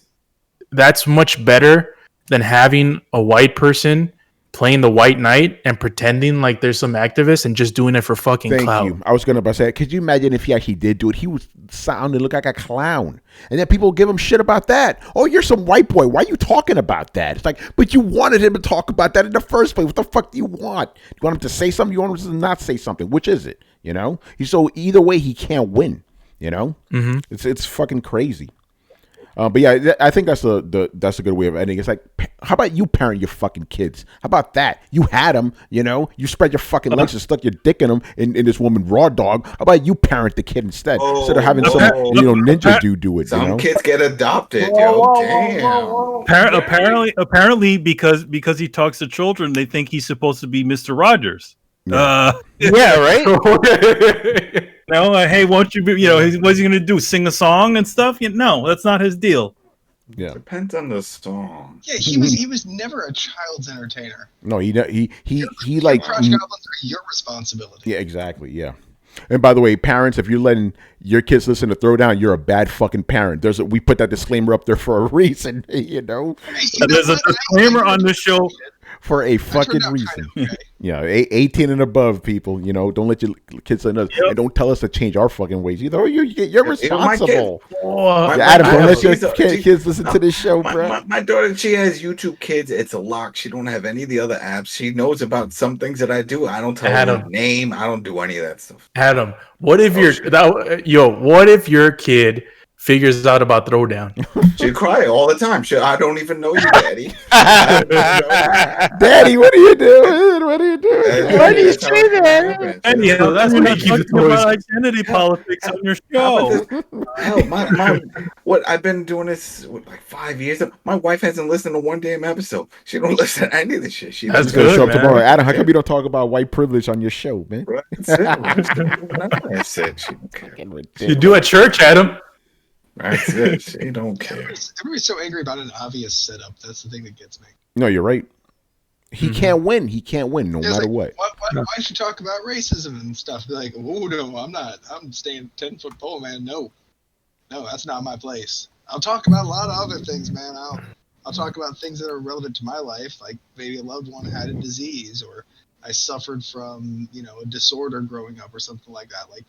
that's much better than having a white person playing the white knight and pretending like there's some activist and just doing it for fucking clout. Thank you. I was going to say, could you imagine if he actually did do it? He would sound and look like a clown. And then people give him shit about that. Oh, you're some white boy. Why are you talking about that? It's like, but you wanted him to talk about that in the first place. What the fuck do you want? You want him to say something? You want him to not say something? Which is it? So either way, he can't win. Mm-hmm. It's fucking crazy. But yeah, I think that's a good way of ending. It's like, how about you parent your fucking kids? How about that? You had them, you spread your fucking legs and stuck your dick in them in this woman raw dog. How about you parent the kid instead of having some ninja dude do it? Some kids get adopted, damn. Apparently, because he talks to children, they think he's supposed to be Mr. Rogers. Yeah, right. Hey, won't you be? What's he gonna do? Sing a song and stuff? No, that's not his deal. Yeah, depends on the song. Yeah, he was never a child's entertainer. No, he like, Crush Goblins are your responsibility. Yeah, exactly. Yeah. And by the way, parents, if you're letting your kids listen to Throwdown, you're a bad fucking parent. We put that disclaimer up there for a reason, you know. There's a disclaimer on the show for a fucking reason. Kind of, okay. Yeah, 18 and above, people. You know, don't let your kids listen to us, and don't tell us to change our fucking ways. You're responsible. Adam, don't let your kids listen to this show, bro. My daughter, she has YouTube Kids. It's a lock. She don't have any of the other apps. She knows about some things that I do. I don't tell her the name. I don't do any of that stuff. Adam, what if what if your kid figures out about Throwdown? She cry all the time. I don't even know you, Daddy. Daddy, what are you doing? What are you doing? Why do you say that? Anyhow, that's what you keep about identity politics on your show. Hell, what I've been doing this like 5 years. My wife hasn't listened to one damn episode. She don't listen to any of this shit. That's gonna show up tomorrow. Adam, how come you don't talk about white privilege on your show, man? That's it. You do at church, Adam. That's it. She don't care. Everybody's so angry about an obvious setup. That's the thing that gets me. No, you're right. He can't win. He can't win no matter what. Why should you talk about racism and stuff? Be like, oh no, I'm not. I'm staying 10-foot pole, man. No, that's not my place. I'll talk about a lot of other things, man. I'll talk about things that are relevant to my life, like maybe a loved one had a disease, or I suffered from a disorder growing up, or something like that. Like,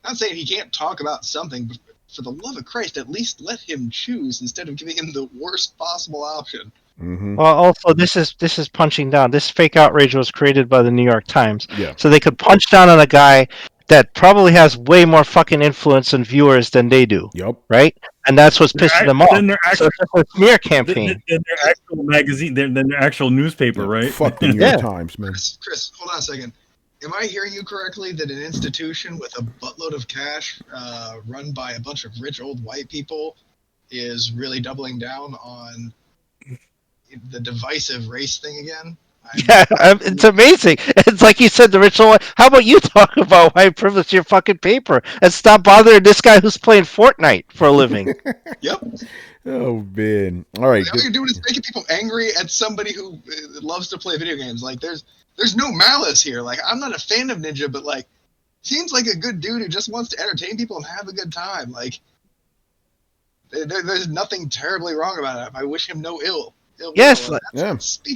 I'm not saying he can't talk about something, but for the love of Christ, at least let him choose instead of giving him the worst possible option. Mm-hmm. Well, also, this is punching down. This fake outrage was created by the New York Times. Yeah. So they could punch down on a guy that probably has way more fucking influence and viewers than they do. Yep. Right? And that's what's pissing them off. So it's a smear campaign. Then their actual magazine, then their actual newspaper, right? Fuck the New York Times, man. Chris, hold on a second. Am I hearing you correctly that an institution with a buttload of cash run by a bunch of rich old white people is really doubling down on the divisive race thing again? It's amazing. It's like you said, the rich old white. How about you talk about white privilege in your fucking paper and stop bothering this guy who's playing Fortnite for a living? Yep. Oh, man. All right. All you're doing is making people angry at somebody who loves to play video games. Like, there's no malice here. Like, I'm not a fan of Ninja, but like, seems like a good dude who just wants to entertain people and have a good time. Like, there's nothing terribly wrong about it. I wish him no ill. Yes,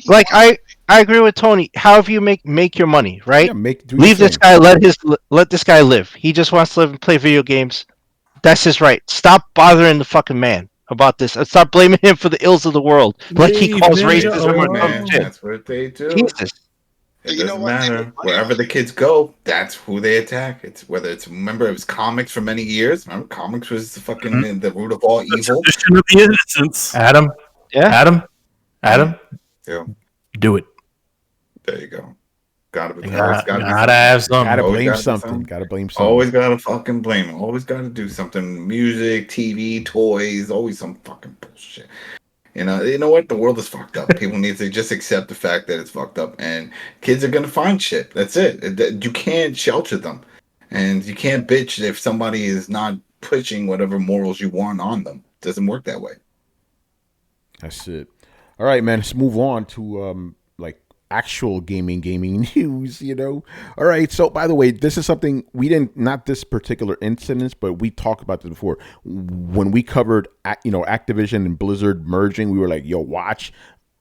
like I agree with Tony. However you make your money, right? Yeah, leave this guy. Let this guy live. He just wants to live and play video games. That's his right. Stop bothering the fucking man about this, and stop blaming him for the ills of the world, like he calls racism. That's what they do. Jesus. It doesn't matter. Wherever the kids go, that's who they attack. Remember, it was comics for many years. Remember, comics was the fucking the root of all evil. Tradition of the innocence. Adam. Yeah. Adam. Yeah. Do it. There you go. Gotta have something. Gotta blame something. Gotta blame something. Always gotta fucking blame. Always gotta do something. Music, TV, toys, always some fucking bullshit. You know what? The world is fucked up. People need to just accept the fact that it's fucked up, and kids are gonna find shit. That's it. You can't shelter them, and you can't bitch if somebody is not pushing whatever morals you want on them. It doesn't work that way. That's it. All right, man. Let's move on to like actual gaming news. All right. So, by the way, this is something we didn't. Not this particular incident, but we talked about this before when we covered, Activision and Blizzard merging. We were like, "Yo, watch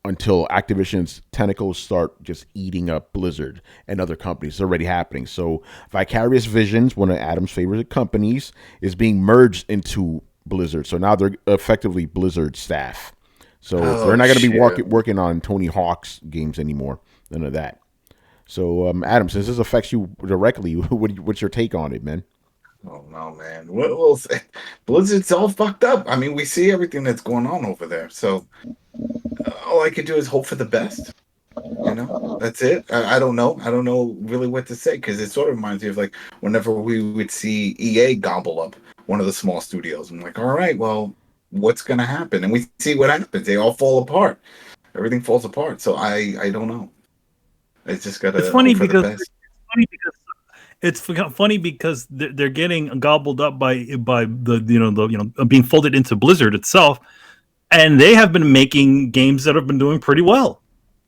until Activision's tentacles start just eating up Blizzard and other companies." It's already happening. So, Vicarious Visions, one of Adam's favorite companies, is being merged into Blizzard. So now they're effectively Blizzard staff. So they're not going to be working on Tony Hawk's games anymore. None of that. So, Adam, since this affects you directly, what's your take on it, man? Oh, no, man. Well, Blizzard's all fucked up. I mean, we see everything that's going on over there. So all I could do is hope for the best. That's it. I don't know. I don't know really what to say, because it sort of reminds me of like whenever we would see EA gobble up one of the small studios. I'm like, all right, well, what's going to happen? And we see what happens. They all fall apart. Everything falls apart. So I don't know. It's just got to. It's funny because they're getting gobbled up by the being folded into Blizzard itself, and they have been making games that have been doing pretty well.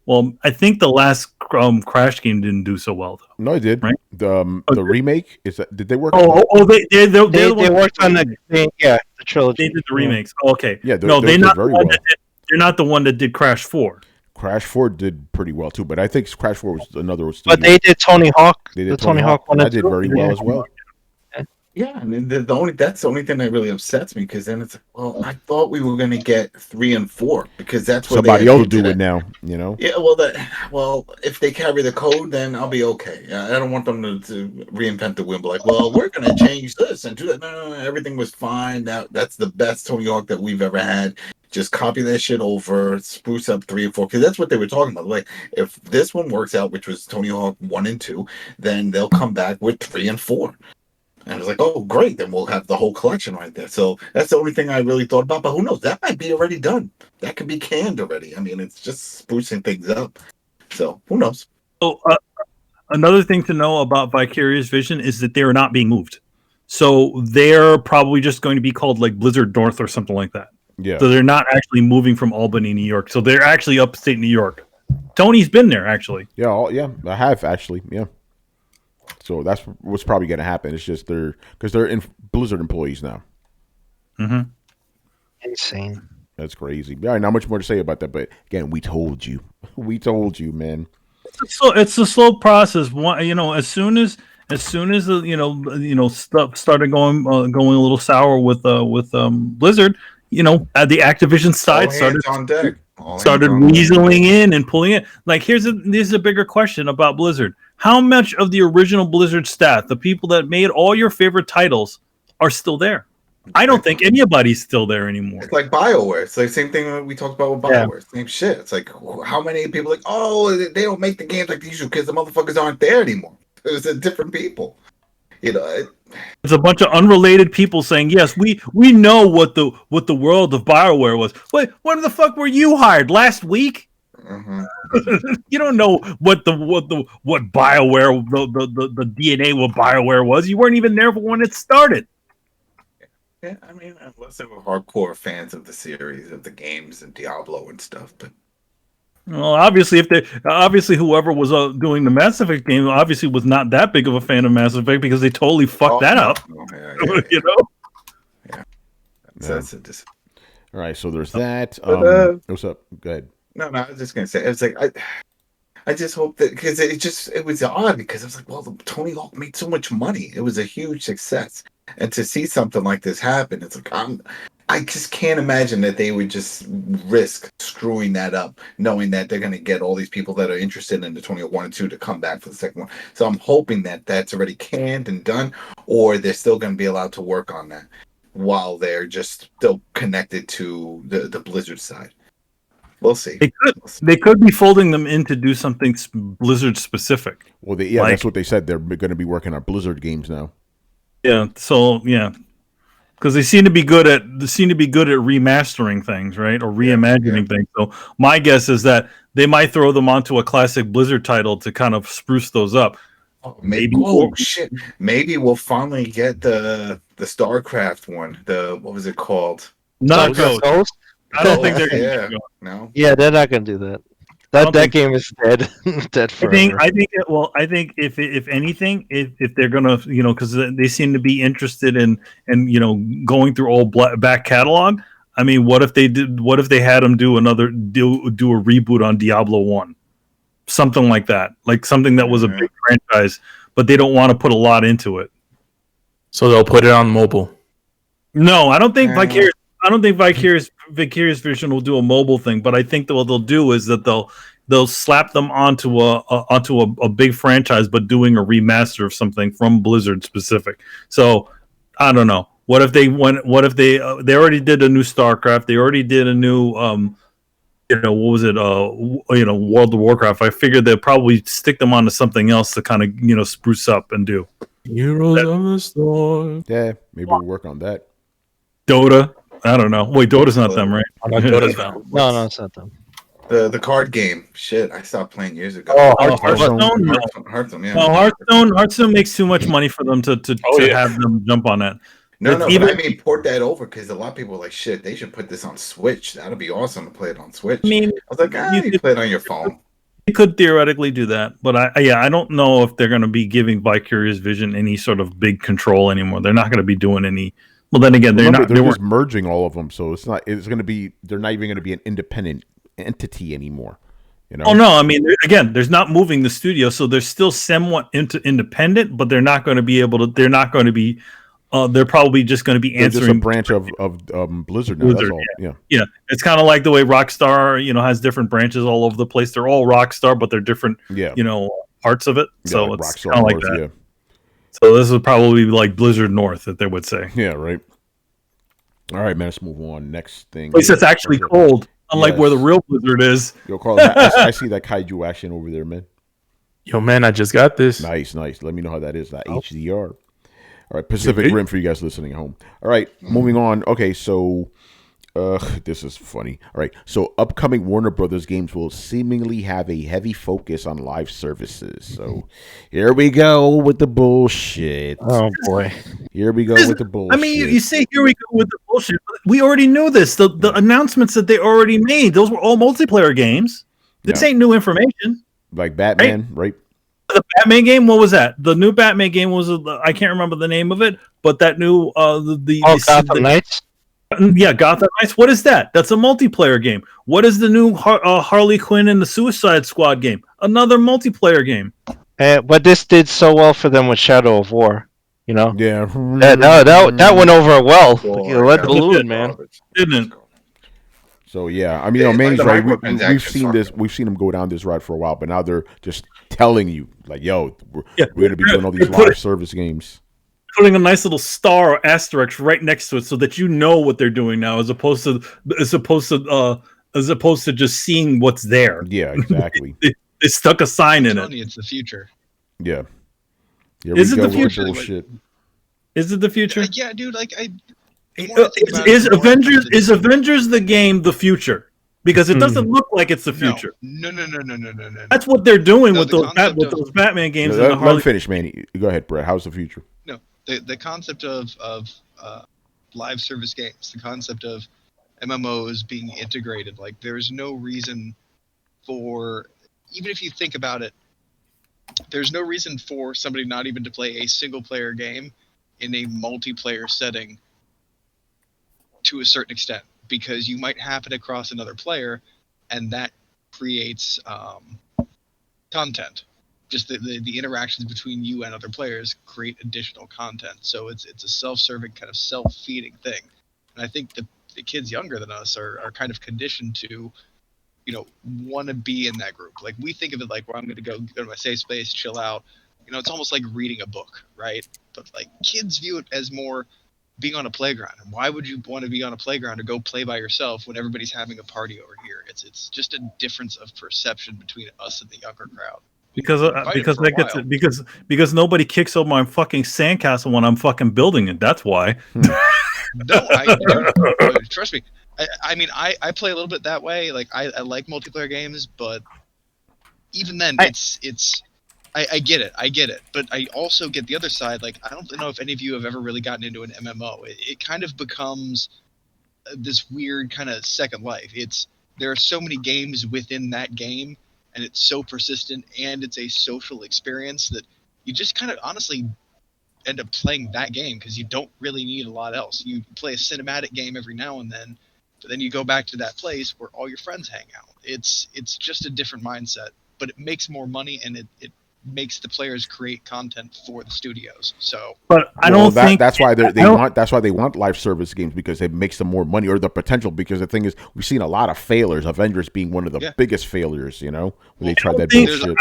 Well, I think the last Crash game didn't do so well, though. No, it did. Right? The remake is that? Did they work? on They worked on the trilogy. They did the remakes. Oh, okay. Yeah, no, they they're did not. very well. They're not the one that did Crash 4. Crash 4 did pretty well too, but I think Crash 4 was another. But they did Tony Hawk. They did the Tony Hawk one. That did very well as well. Yeah, I mean that's the only thing that really upsets me, because then it's like, well, I thought we were gonna get 3 and 4 because that's what Somebody else do it now, you know. Yeah, well, if they carry the code, then I'll be okay. I don't want them to reinvent the wheel. Like, well, we're gonna change this and do that. No, everything was fine. That's the best Tony Hawk that we've ever had. Just copy that shit over, spruce up 3 and 4, because that's what they were talking about. Like, if this one works out, which was Tony Hawk 1 and 2, then they'll come back with 3 and 4. And I was like, oh, great. Then we'll have the whole collection right there. So that's the only thing I really thought about. But who knows? That might be already done. That could be canned already. I mean, it's just sprucing things up. So who knows? So another thing to know about Vicarious Vision is that they're not being moved. So they're probably just going to be called like Blizzard North or something like that. Yeah. So they're not actually moving from Albany, New York. So they're actually upstate New York. Tony's been there, actually. Yeah, I have actually. Yeah. So that's what's probably going to happen. It's just they're Blizzard employees now. Mm-hmm. Insane. That's crazy. All right, not much more to say about that, but again, we told you. We told you, man. It's a slow process. As soon as stuff started going a little sour with Blizzard, at the Activision side started weaseling in and pulling in. Like, here's a bigger question about Blizzard. How much of the original Blizzard staff, the people that made all your favorite titles, are still there? I don't think anybody's still there anymore. It's like BioWare. It's like the same thing we talked about with BioWare. Same shit. It's like, how many people like, oh, they don't make the games like they used to because the motherfuckers aren't there anymore. It's different people. It's a bunch of unrelated people saying, yes, we know what the world of BioWare was. Wait, when the fuck were you hired? Last week? Mm-hmm. You don't know what BioWare, the DNA of BioWare was. You weren't even there for when it started. Yeah, I mean, unless they were hardcore fans of the series, of the games and Diablo and stuff, but well, obviously, whoever was doing the Mass Effect game obviously was not that big of a fan of Mass Effect because they totally fucked that up. Yeah. That's all right. So there's that. What's up? Go ahead. No, I was just gonna say, it's like I just hope that, because it was odd, because I was like, well, Tony Hawk made so much money, it was a huge success, and to see something like this happen, it's like I just can't imagine that they would just risk screwing that up, knowing that they're gonna get all these people that are interested in the Tony Hawk 1 and 2 to come back for the second one. So I'm hoping that that's already canned and done, or they're still gonna be allowed to work on that while they're just still connected to the Blizzard side. We'll see. They could be folding them in to do something Blizzard specific. Well, that's what they said. They're going to be working on Blizzard games now. Yeah. So because they seem to be good at remastering things, right, or reimagining things. So my guess is that they might throw them onto a classic Blizzard title to kind of spruce those up. Maybe we'll finally get the StarCraft one. What was it called? Not Ghost. I don't think they're going to go. Yeah, they're not going to do that. That game is dead. Dead forever. I think if anything, if they're gonna, because they seem to be interested in going through old back catalog. I mean, what if they had them do a reboot on Diablo 1, something like that, like something that was a big franchise, but they don't want to put a lot into it. So they'll put it on mobile. No, I don't think Vicarious. I don't think Vicarious Vision will do a mobile thing, but I think that what they'll do is that they'll slap them onto a big franchise, but doing a remaster of something from Blizzard specific. So I don't know. What if they already did a new StarCraft? They already did a new what was it? World of Warcraft. I figured they'll probably stick them onto something else to kind of spruce up and do. Heroes of the Storm. Yeah, maybe we'll work on that. Dota. I don't know. Wait, Dota's not them, right? Dota's not. No, it's not them. The card game. Shit, I stopped playing years ago. Hearthstone. Hearthstone, yeah. No, Hearthstone makes too much money for them to have them jump on that. No, but I mean, port that over, because a lot of people are like, shit, they should put this on Switch. That'd be awesome to play it on Switch. I mean, I was like, you play it on your phone. They could theoretically do that, but I don't know if they're going to be giving Vicarious Vision any sort of big control anymore. They're not going to be doing any. Well, then again, they're just merging all of them, so it's going to be. They're not even going to be an independent entity anymore. You know? Oh no, I mean, again, there's not moving the studio, so they're still somewhat independent, but they're not going to be able to. They're not going to be. They're probably just going to be answering. Just a branch of Blizzard now. That's all. Yeah. It's kind of like the way Rockstar, has different branches all over the place. They're all Rockstar, but they're different. Parts of it. So like it's kind of like that. Yeah. So this would probably be like Blizzard North, that they would say. Yeah. Right. All right, man. Let's move on. Next thing. At least it's actually cold, unlike where the real Blizzard is. Yo, Carl, I see that kaiju action over there, man. Yo, man, I just got this. Nice. Let me know how that is. That HDR. All right, Pacific Rim for you guys listening at home. All right, moving on. Okay, so this is funny. All right, so upcoming Warner Brothers games will seemingly have a heavy focus on live services. So here we go with the bullshit. Oh boy, here we go with the bullshit. I mean, you say here we go with the bullshit. But we already knew this. The announcements that they already made, those were all multiplayer games. This ain't new information. Like Batman, right? The Batman game, what was that? The new Batman game was I can't remember the name of it, but that new Gotham Knights. Yeah, Gotham Knights. What is that? That's a multiplayer game. What is the new Harley Quinn and the Suicide Squad game? Another multiplayer game. But this did so well for them with Shadow of War. Yeah. That went over well. Let the balloon, man. Didn't. So yeah, I mean, Manny's right. We've seen this. We've seen them go down this route for a while, but now they're just telling you, like, "Yo, we're going to be doing all these live service games." Putting a nice little star or asterisk right next to it, so that you know what they're doing now, as opposed to just seeing what's there. Yeah, exactly. They stuck a sign in it. It's the future. Yeah. Is it the future? Is it the future? Yeah, dude. Is Avengers the game the future? Because it doesn't look like it's the future. No. That's what they're doing with those Batman games. Let me finish, Manny. Go ahead, Brett. How's the future? No, the concept of live service games, the concept of MMOs being integrated. Like, there's no reason for, even if you think about it, there's no reason for somebody not even to play a single player game in a multiplayer setting to a certain extent, because you might happen across another player and that creates content. Just the interactions between you and other players create additional content. So it's a self-serving, kind of self-feeding thing. And I think the kids younger than us are kind of conditioned to, want to be in that group. Like, we think of it like, well, I'm going to go to my safe space, chill out. It's almost like reading a book, right? But like, kids view it as more being on a playground. And why would you want to be on a playground or go play by yourself when everybody's having a party over here? It's just a difference of perception between us and the younger crowd. Because nobody kicks over my fucking sandcastle when I'm fucking building it. That's why. No, trust me. I mean, I play a little bit that way. Like, I like multiplayer games, but even then, I get it. But I also get the other side. Like, I don't know if any of you have ever really gotten into an MMO. It kind of becomes this weird kind of second life. There are so many games within that game, and it's so persistent, and it's a social experience that you just kind of honestly end up playing that game because you don't really need a lot else. You play a cinematic game every now and then, but then you go back to that place where all your friends hang out. It's just a different mindset, but it makes more money, and it makes the players create content for the studios. So, but I don't think that's why they want live service games, because it makes them more money, or the potential. Because the thing is, we've seen a lot of failures. Avengers being one of the biggest failures. Where they tried that bullshit.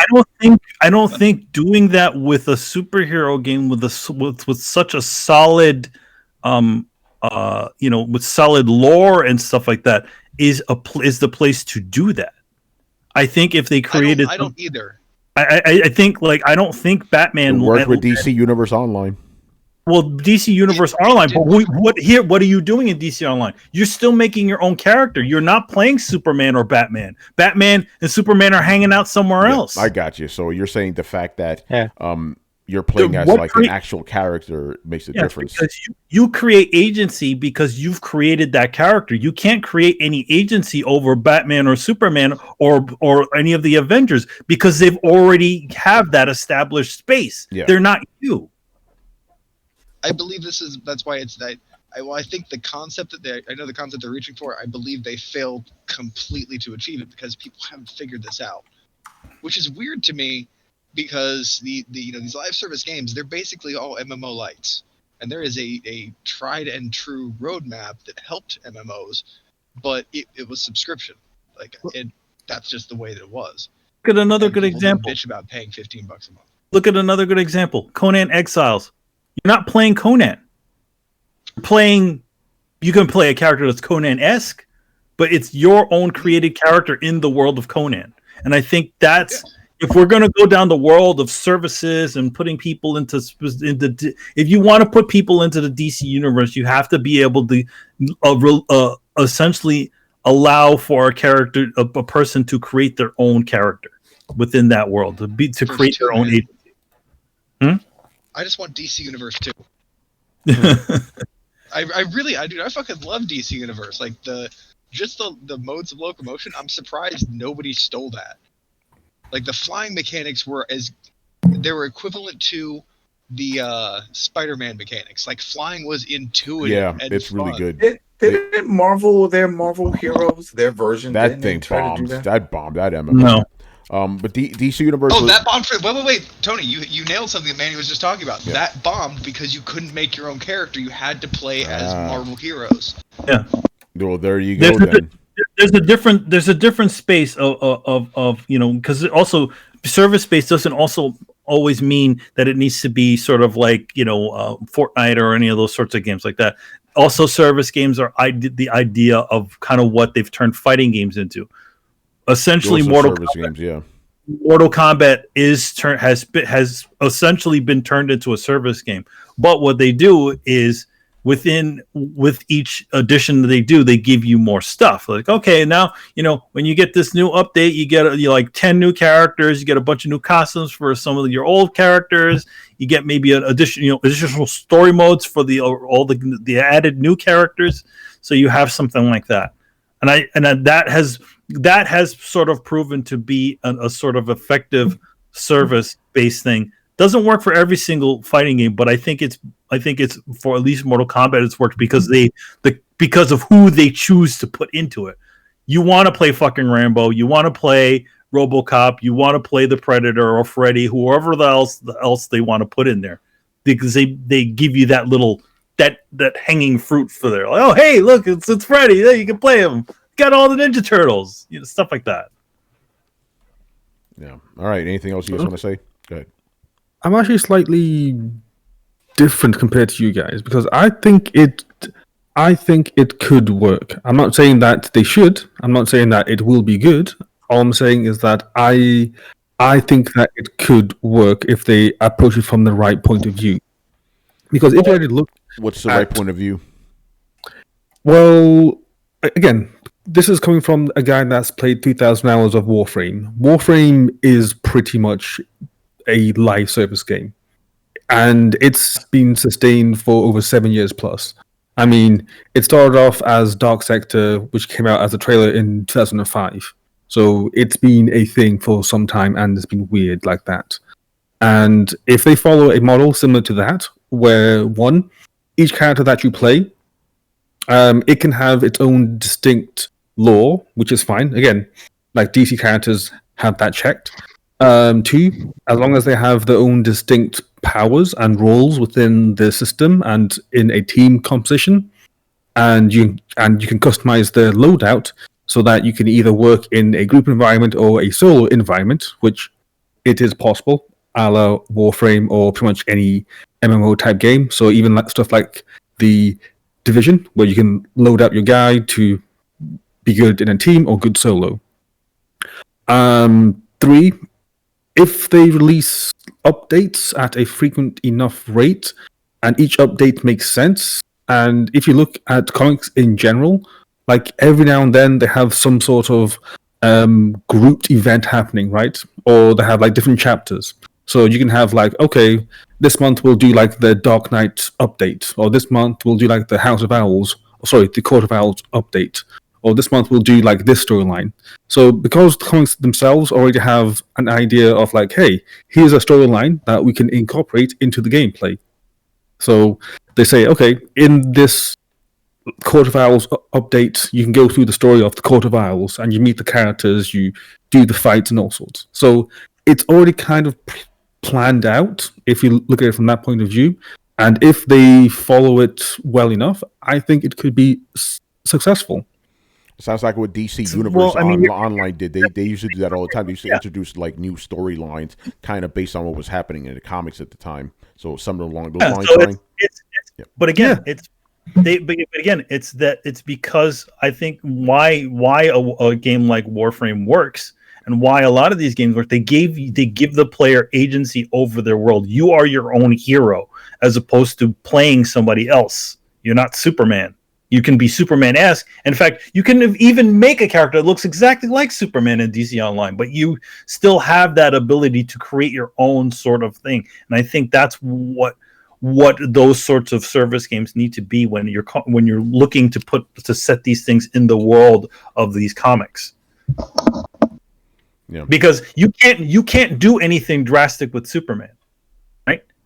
I don't think doing that with a superhero game with such a solid, with solid lore and stuff like that is the place to do that. I think if they created, I don't either. I think, I don't think Batman worked with DC Universe Online. Well, DC Universe Online, but what are you doing in DC Online? You're still making your own character. You're not playing Superman or Batman. Batman and Superman are hanging out somewhere else. I got you. So you're saying the fact that you're playing as like an actual character makes a difference. Because you create agency because you've created that character. You can't create any agency over Batman or Superman or any of the Avengers because they've already have that established space. Yeah. They're not you. I believe that's why it's that. I think the concept I know the concept they're reaching for. I believe they failed completely to achieve it because people haven't figured this out, which is weird to me. Because these live service games, they're basically all MMO lights, and there is a tried and true roadmap that helped MMOs, but it was subscription. That's just the way that it was. Look at another good example. Bitch about paying $15 a month. Look at another good example. Conan Exiles. You're not playing Conan. You can play a character that's Conan-esque, but it's your own created character in the world of Conan, and I think that's. Yeah. If we're going to go down the world of services and putting people into if you want to put people into the DC universe, you have to be able to essentially allow for a person to create their own character within that world, to create their own agency. I just want DC Universe too. I fucking love DC Universe. Like the modes of locomotion. I'm surprised nobody stole that. Like the flying mechanics were equivalent to the Spider-Man mechanics. Like flying was intuitive. Yeah, and it's fun. really good. Didn't Marvel Heroes, their version? That thing bombed. That bombed. That MMO. No. But DC Universe. That bombed for. Wait, Tony, you nailed something that Manny was just talking about. Yeah. That bombed because you couldn't make your own character. You had to play as Marvel Heroes. Yeah. Well, there you go then. There's a different space of because also service space doesn't also always mean that it needs to be sort of like Fortnite or any of those sorts of games like that. Also, service games are the idea of kind of what they've turned fighting games into. Essentially, Mortal Kombat has essentially been turned into a service game. But what they do is with each edition that they do, they give you more stuff. Like, okay, now when you get this new update, you get like 10 new characters, you get a bunch of new costumes for some of your old characters, you get maybe an additional story modes for all the added new characters. So you have something like that, and that has sort of proven to be a sort of effective service based thing. Doesn't work for every single fighting game, but I think it's for at least Mortal Kombat it's worked because because of who they choose to put into it. You want to play fucking Rambo, you want to play RoboCop, you want to play the Predator or Freddy, whoever else they want to put in there, because they give you that little that hanging fruit for there. Like, oh hey, look, it's Freddy. There you can play him. Got all the Ninja Turtles, stuff like that. Yeah. All right. Anything else you guys want to say? Go ahead. I'm actually slightly different compared to you guys because I think it could work. I'm not saying that they should. I'm not saying that it will be good. All I'm saying is that I think that it could work if they approach it from the right point of view. Because if you already look, what's the right point of view? Well, again, this is coming from a guy that's played 2,000 hours of Warframe. Warframe is pretty much a live service game, and it's been sustained for over 7 years plus. I mean, it started off as Dark Sector, which came out as a trailer in 2005. So it's been a thing for some time, and it's been weird like that. And if they follow a model similar to that, where each character that you play, it can have its own distinct lore, which is fine. Again, like DC characters have that checked. 2, as long as they have their own distinct powers and roles within the system and in a team composition, and you can customize the loadout so that you can either work in a group environment or a solo environment, which it is possible, a la Warframe or pretty much any MMO type game. So even like stuff like the Division, where you can load up your guy to be good in a team or good solo. 3, if they release updates at a frequent enough rate, and each update makes sense, and if you look at comics in general, like every now and then they have some sort of grouped event happening, right? Or they have like different chapters. So you can have like, okay, this month we'll do like the Dark Knight update, or this month we'll do like the House of Owls, the Court of Owls update, or this month we'll do like this storyline. So because the comics themselves already have an idea of like, hey, here's a storyline that we can incorporate into the gameplay. So they say, okay, in this Court of Owls update, you can go through the story of the Court of Owls, and you meet the characters, you do the fights and all sorts. So it's already kind of planned out if you look at it from that point of view. And if they follow it well enough, I think it could be successful. Sounds like what DC Universe Online did. They used to do that all the time. They used to introduce like new storylines, kind of based on what was happening in the comics at the time. So something along those lines. So but again, it's because I think why a game like Warframe works, and why a lot of these games work. They give the player agency over their world. You are your own hero, as opposed to playing somebody else. You're not Superman. You can be Superman-esque. In fact, you can even make a character that looks exactly like Superman in DC Online, but you still have that ability to create your own sort of thing. And I think that's what those sorts of service games need to be when you're looking to set these things in the world of these comics. Yeah. Because you can't do anything drastic with Superman.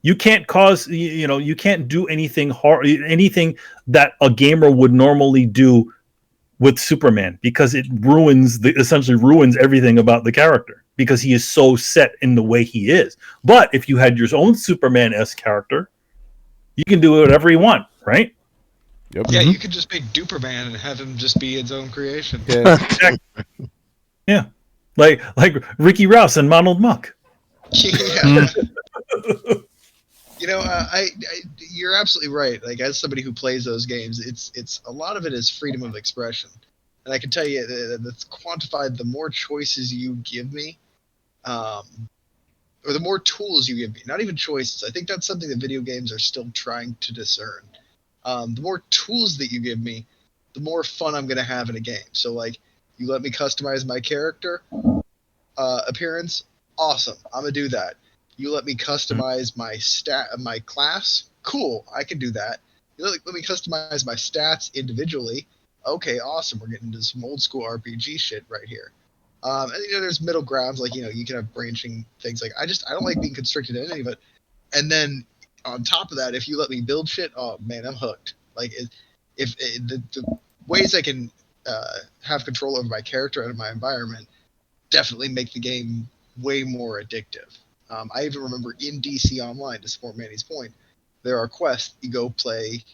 You can't you can't do anything anything that a gamer would normally do with Superman, because it essentially ruins everything about the character, because he is so set in the way he is. But if you had your own Superman-esque character, you can do whatever you want, right? Yep. Yeah, you could just make Duperman and have him just be his own creation. Yeah. Yeah. Like Ricky Rouse and Donald Muck. Yeah. You're absolutely right. Like, as somebody who plays those games, it's a lot of it is freedom of expression, and I can tell you that's quantified. The more choices you give me, or the more tools you give me, not even choices. I think that's something that video games are still trying to discern. The more tools that you give me, the more fun I'm going to have in a game. So, like, you let me customize my character appearance, awesome. I'm gonna do that. You let me customize my class, cool. I can do that. You let me customize my stats individually. Okay, awesome. We're getting into some old school RPG shit right here. And there's middle grounds, like, you can have branching things. Like, I don't like being constricted in any of it. And then on top of that, if you let me build shit, oh man, I'm hooked. Like, the ways I can have control over my character and my environment definitely make the game way more addictive. I even remember in DC Online, to support Manny's point, there are quests. You go play,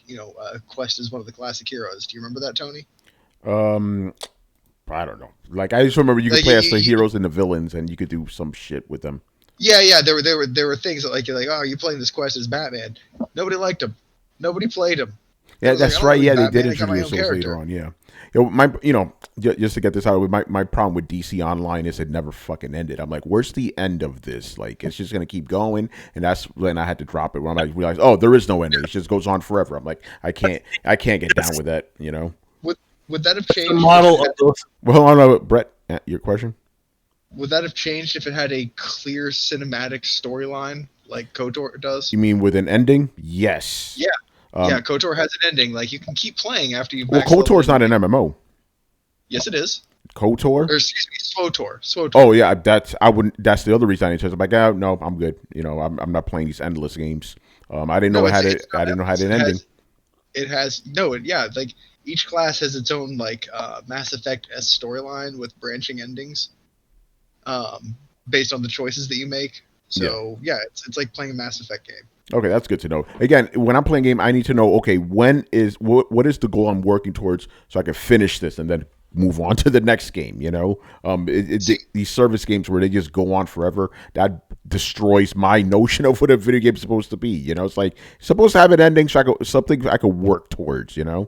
Quest is one of the classic heroes. Do you remember that, Tony? I don't know. Like, I just remember you could play as the heroes and the villains, and you could do some shit with them. Yeah. There were things that, you're like, oh, you're playing this quest as Batman. Nobody liked him. Nobody played him. Yeah, that's right. Yeah, they did introduce those later on. Yeah. Just to get this out, my problem with DC Online is it never fucking ended. I'm like, where's the end of this? Like, it's just gonna keep going, and that's when I had to drop it. When I realized, oh, there is no ending. It just goes on forever. I'm like, I can't get down with that. Would that have changed? The model of those. Well, hold on, Brett. Your question? Would that have changed if it had a clear cinematic storyline like KOTOR does? You mean with an ending? Yes. Yeah. KOTOR has an ending. Like, you can keep playing after you've. Well, KOTOR's not an MMO. Yes, it is. KOTOR? Or excuse me, SWTOR. Oh yeah, that's the other reason I didn't. I'm like, no, I'm good. I'm not playing these endless games. I didn't know it had it. I didn't know it had an ending. Like, each class has its own Mass Effect-esque storyline with branching endings, based on the choices that you make. So yeah, it's like playing a Mass Effect game. Okay, that's good to know. Again, when I'm playing a game, I need to know, okay, what is the goal I'm working towards, so I can finish this and then move on to the next game. These service games where they just go on forever, that destroys my notion of what a video game is supposed to be. It's like it's supposed to have an ending, so something I could work towards. Yeah,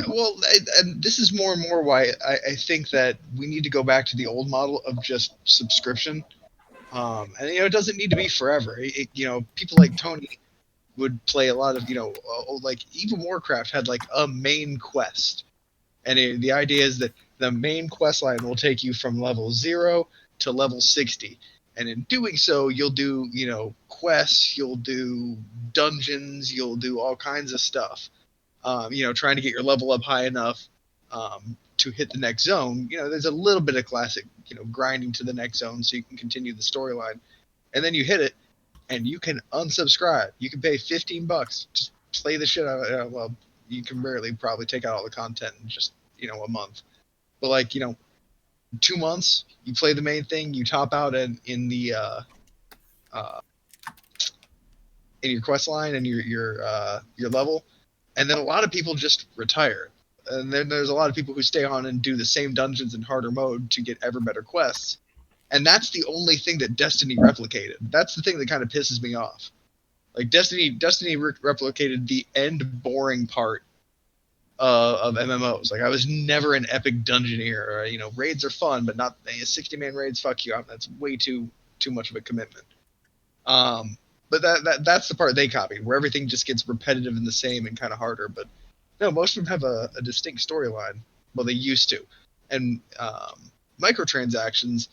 well, and this is more and more why I think that we need to go back to the old model of just subscription. And it doesn't need to be forever. People like Tony would play a lot of, like even Warcraft had like a main quest, and the idea is that the main quest line will take you from level 0 to level 60. And in doing so, you'll do, quests, you'll do dungeons, you'll do all kinds of stuff. Trying to get your level up high enough to hit the next zone. There's a little bit of classic, grinding to the next zone so you can continue the storyline. And then you hit it, and you can unsubscribe. You can pay $15, just play the shit out of it. Well, you can rarely probably take out all the content in just, a month. But 2 months, you play the main thing, you top out in the in your quest line and your level, and then a lot of people just retire. And then there's a lot of people who stay on and do the same dungeons in harder mode to get ever better quests. And that's the only thing that Destiny replicated. That's the thing that kind of pisses me off. Destiny replicated the end boring part of MMOs. I was never an epic dungeoneer. Or, raids are fun, but not 60-man raids. Fuck you. That's way too much of a commitment. But that's the part they copied, where everything just gets repetitive and the same and kind of harder. But no, most of them have a distinct storyline. Well, they used to. And microtransactions,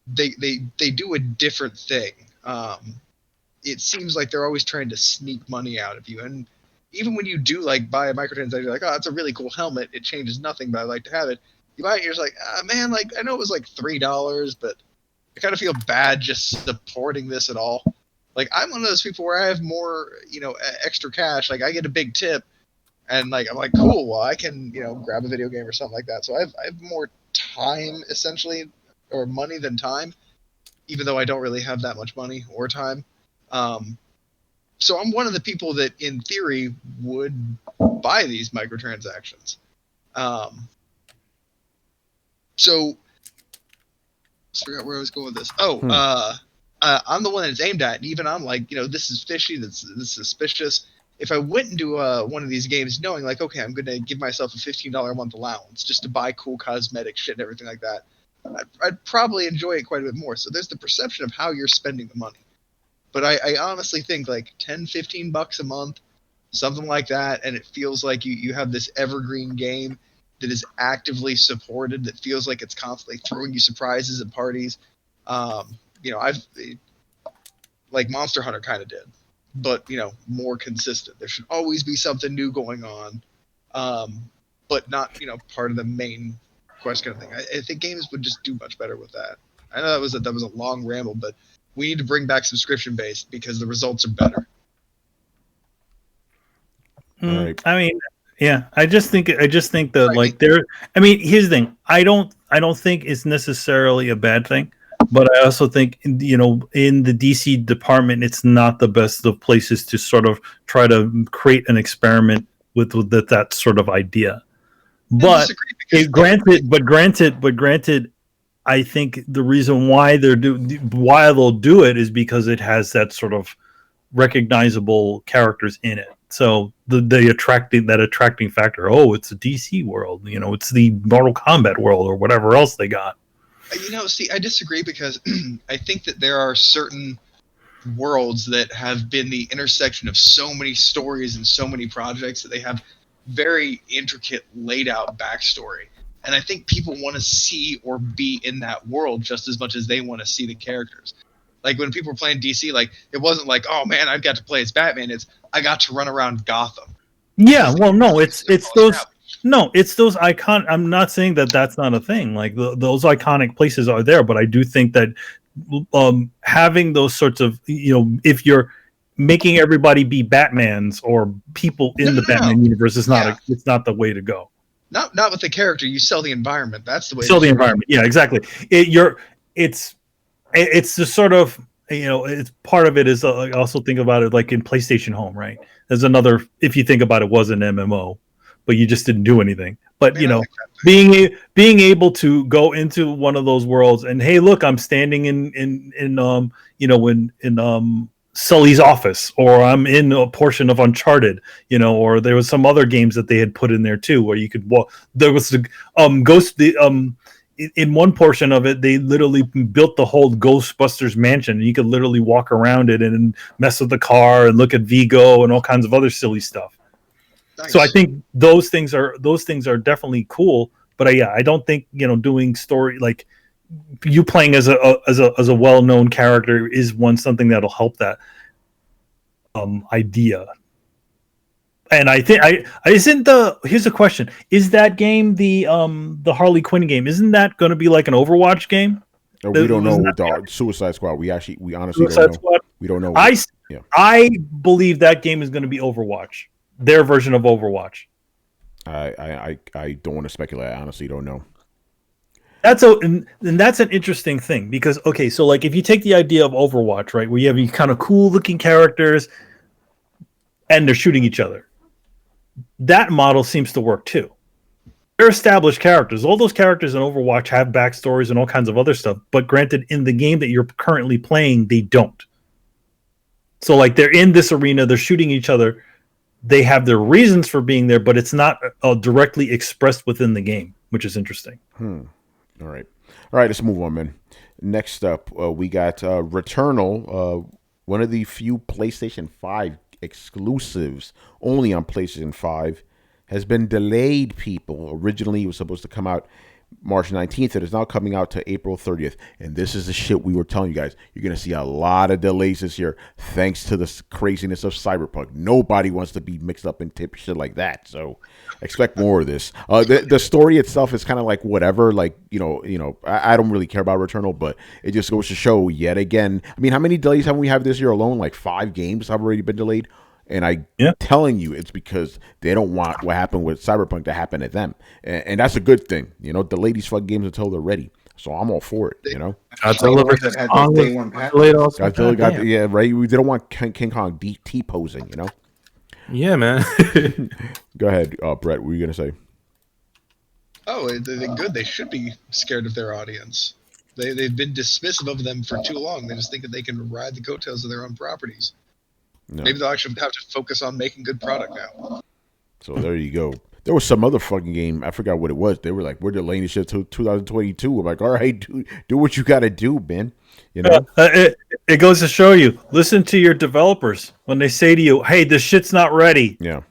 they do a different thing. It seems like they're always trying to sneak money out of you. And even when you do buy a microtransaction, you're like, oh, that's a really cool helmet. It changes nothing, but I like to have it. You buy it, you're just like, man, I know it was $3, but I kind of feel bad just supporting this at all. I'm one of those people where I have more, extra cash. I get a big tip, and I'm like, cool. Well, I can, grab a video game or something like that. So I have more time essentially, or money than time, even though I don't really have that much money or time. So I'm one of the people that, in theory, would buy these microtransactions. So let's figure out where I was going with this. I'm the one that's aimed at, and even I'm like, this is fishy, this is suspicious. If I went into one of these games knowing okay, I'm going to give myself a $15 a month allowance just to buy cool cosmetic shit and everything like that, I'd probably enjoy it quite a bit more. So there's the perception of how you're spending the money. But I honestly think $10-15 a month, something like that, and it feels like you have this evergreen game that is actively supported, that feels like it's constantly throwing you surprises at parties. I've Monster Hunter kind of did, but more consistent. There should always be something new going on, but not part of the main quest kind of thing. I think games would just do much better with that. I know that was a long ramble, but we need to bring back subscription based because the results are better. Right. I mean, yeah, I just think that here's the thing. I don't think it's necessarily a bad thing, but I also think in the DC department, it's not the best of places to sort of try to create an experiment with that sort of idea. But granted, I think the reason why they'll do it is because it has that sort of recognizable characters in it. So the attracting factor. Oh, it's a DC world. It's the Mortal Kombat world or whatever else they got. I disagree because I think that there are certain worlds that have been the intersection of so many stories and so many projects that they have very intricate laid out backstory. And I think people want to see or be in that world just as much as they want to see the characters. When people were playing DC, it wasn't oh man, I got to play as Batman. It's I got to run around Gotham. Yeah, well, no, it's those icon. I'm not saying that that's not a thing. Those iconic places are there, but I do think that having those sorts of if you're making everybody be Batmans or people in the Batman universe is not it's not the way to go. Not with the character. You sell the environment. That's the way. Sell the environment. Yeah, exactly. It's the sort of it's part of it is I also think about it in PlayStation Home, right? There's another. If you think about it, was an MMO, but you just didn't do anything. But being able to go into one of those worlds and hey, look, I'm standing in Sully's office, or I'm in a portion of Uncharted, or there was some other games that they had put in there too, where you could walk. There was the in one portion of it, they literally built the whole Ghostbusters mansion, and you could literally walk around it and mess with the car and look at Vigo and all kinds of other silly stuff. Nice. So I think those things are definitely cool, but I don't think doing story you playing as a well-known character is something that'll help that idea. And I think here's a question: is that game the Harley Quinn game? Isn't that going to be like an Overwatch game? We don't know the Suicide Squad. We honestly don't know. Squad? We don't know. I believe that game is going to be Overwatch, their version of Overwatch. I don't want to speculate. I honestly don't know. That's an interesting thing because so like if you take the idea of Overwatch, right, where you have these kind of cool looking characters and they're shooting each other, that model seems to work too. They're established characters. All those characters in Overwatch have backstories and all kinds of other stuff, but granted, in the game that you're currently playing, they don't. So like they're in this arena, they're shooting each other. They have their reasons for being there, but it's not directly expressed within the game, which is interesting. All right, let's move on, man. Next up, we got Returnal, one of the few PlayStation 5 exclusives, only on PlayStation 5, has been delayed, people. Originally, it was supposed to come out March 19th. It is now coming out to April 30th. And this is the shit we were telling you guys. You're going to see a lot of delays this year thanks to the craziness of Cyberpunk. Nobody wants to be mixed up in shit like that. So expect more of this. The story itself is kind of like whatever. Like, I don't really care about Returnal, but it just goes to show yet again. I mean, how many delays have we had this year alone? Like 5 games have already been delayed. And I'm telling you, it's because they don't want what happened with Cyberpunk to happen to them. And that's a good thing. Delay these fucking games until they're ready. So I'm all for it, Godzilla got right? We don't want King Kong T-posing, Yeah, man. Go ahead, Brett. What were you going to say? Oh, they're good. They should be scared of their audience. They've been dismissive of them for too long. They just think that they can ride the coattails of their own properties. No. Maybe they'll actually have to focus on making good product now. So there you go. There was some other fucking game. I forgot what it was. They were like, we're delaying this shit to 2022. I'm like, all right, dude, do what you got to do, man. It goes to show you. Listen to your developers when they say to you, hey, this shit's not ready. Yeah.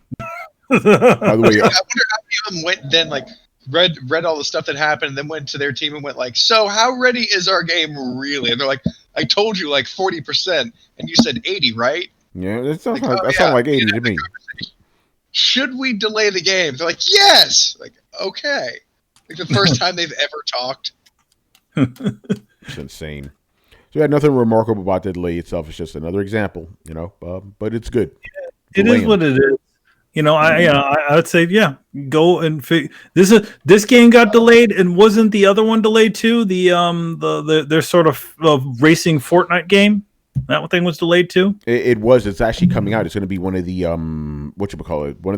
By the way, I wonder how many of them went then, like, read all the stuff that happened, and then went to their team and went like, so how ready is our game really? And they're like, I told you like 40%, and you said 80, right? Yeah, that sounds like 80 to me. Should we delay the game? They're like, yes. Like, okay. Like the first time they've ever talked. It's insane. So yeah, nothing remarkable about the delay itself. It's just another example, but it's good. It is what it is. I would say, go and this game got delayed, and wasn't the other one delayed too? Their sort of racing Fortnite game. That thing was delayed too. It was. It's actually coming out. It's going to be one of the one of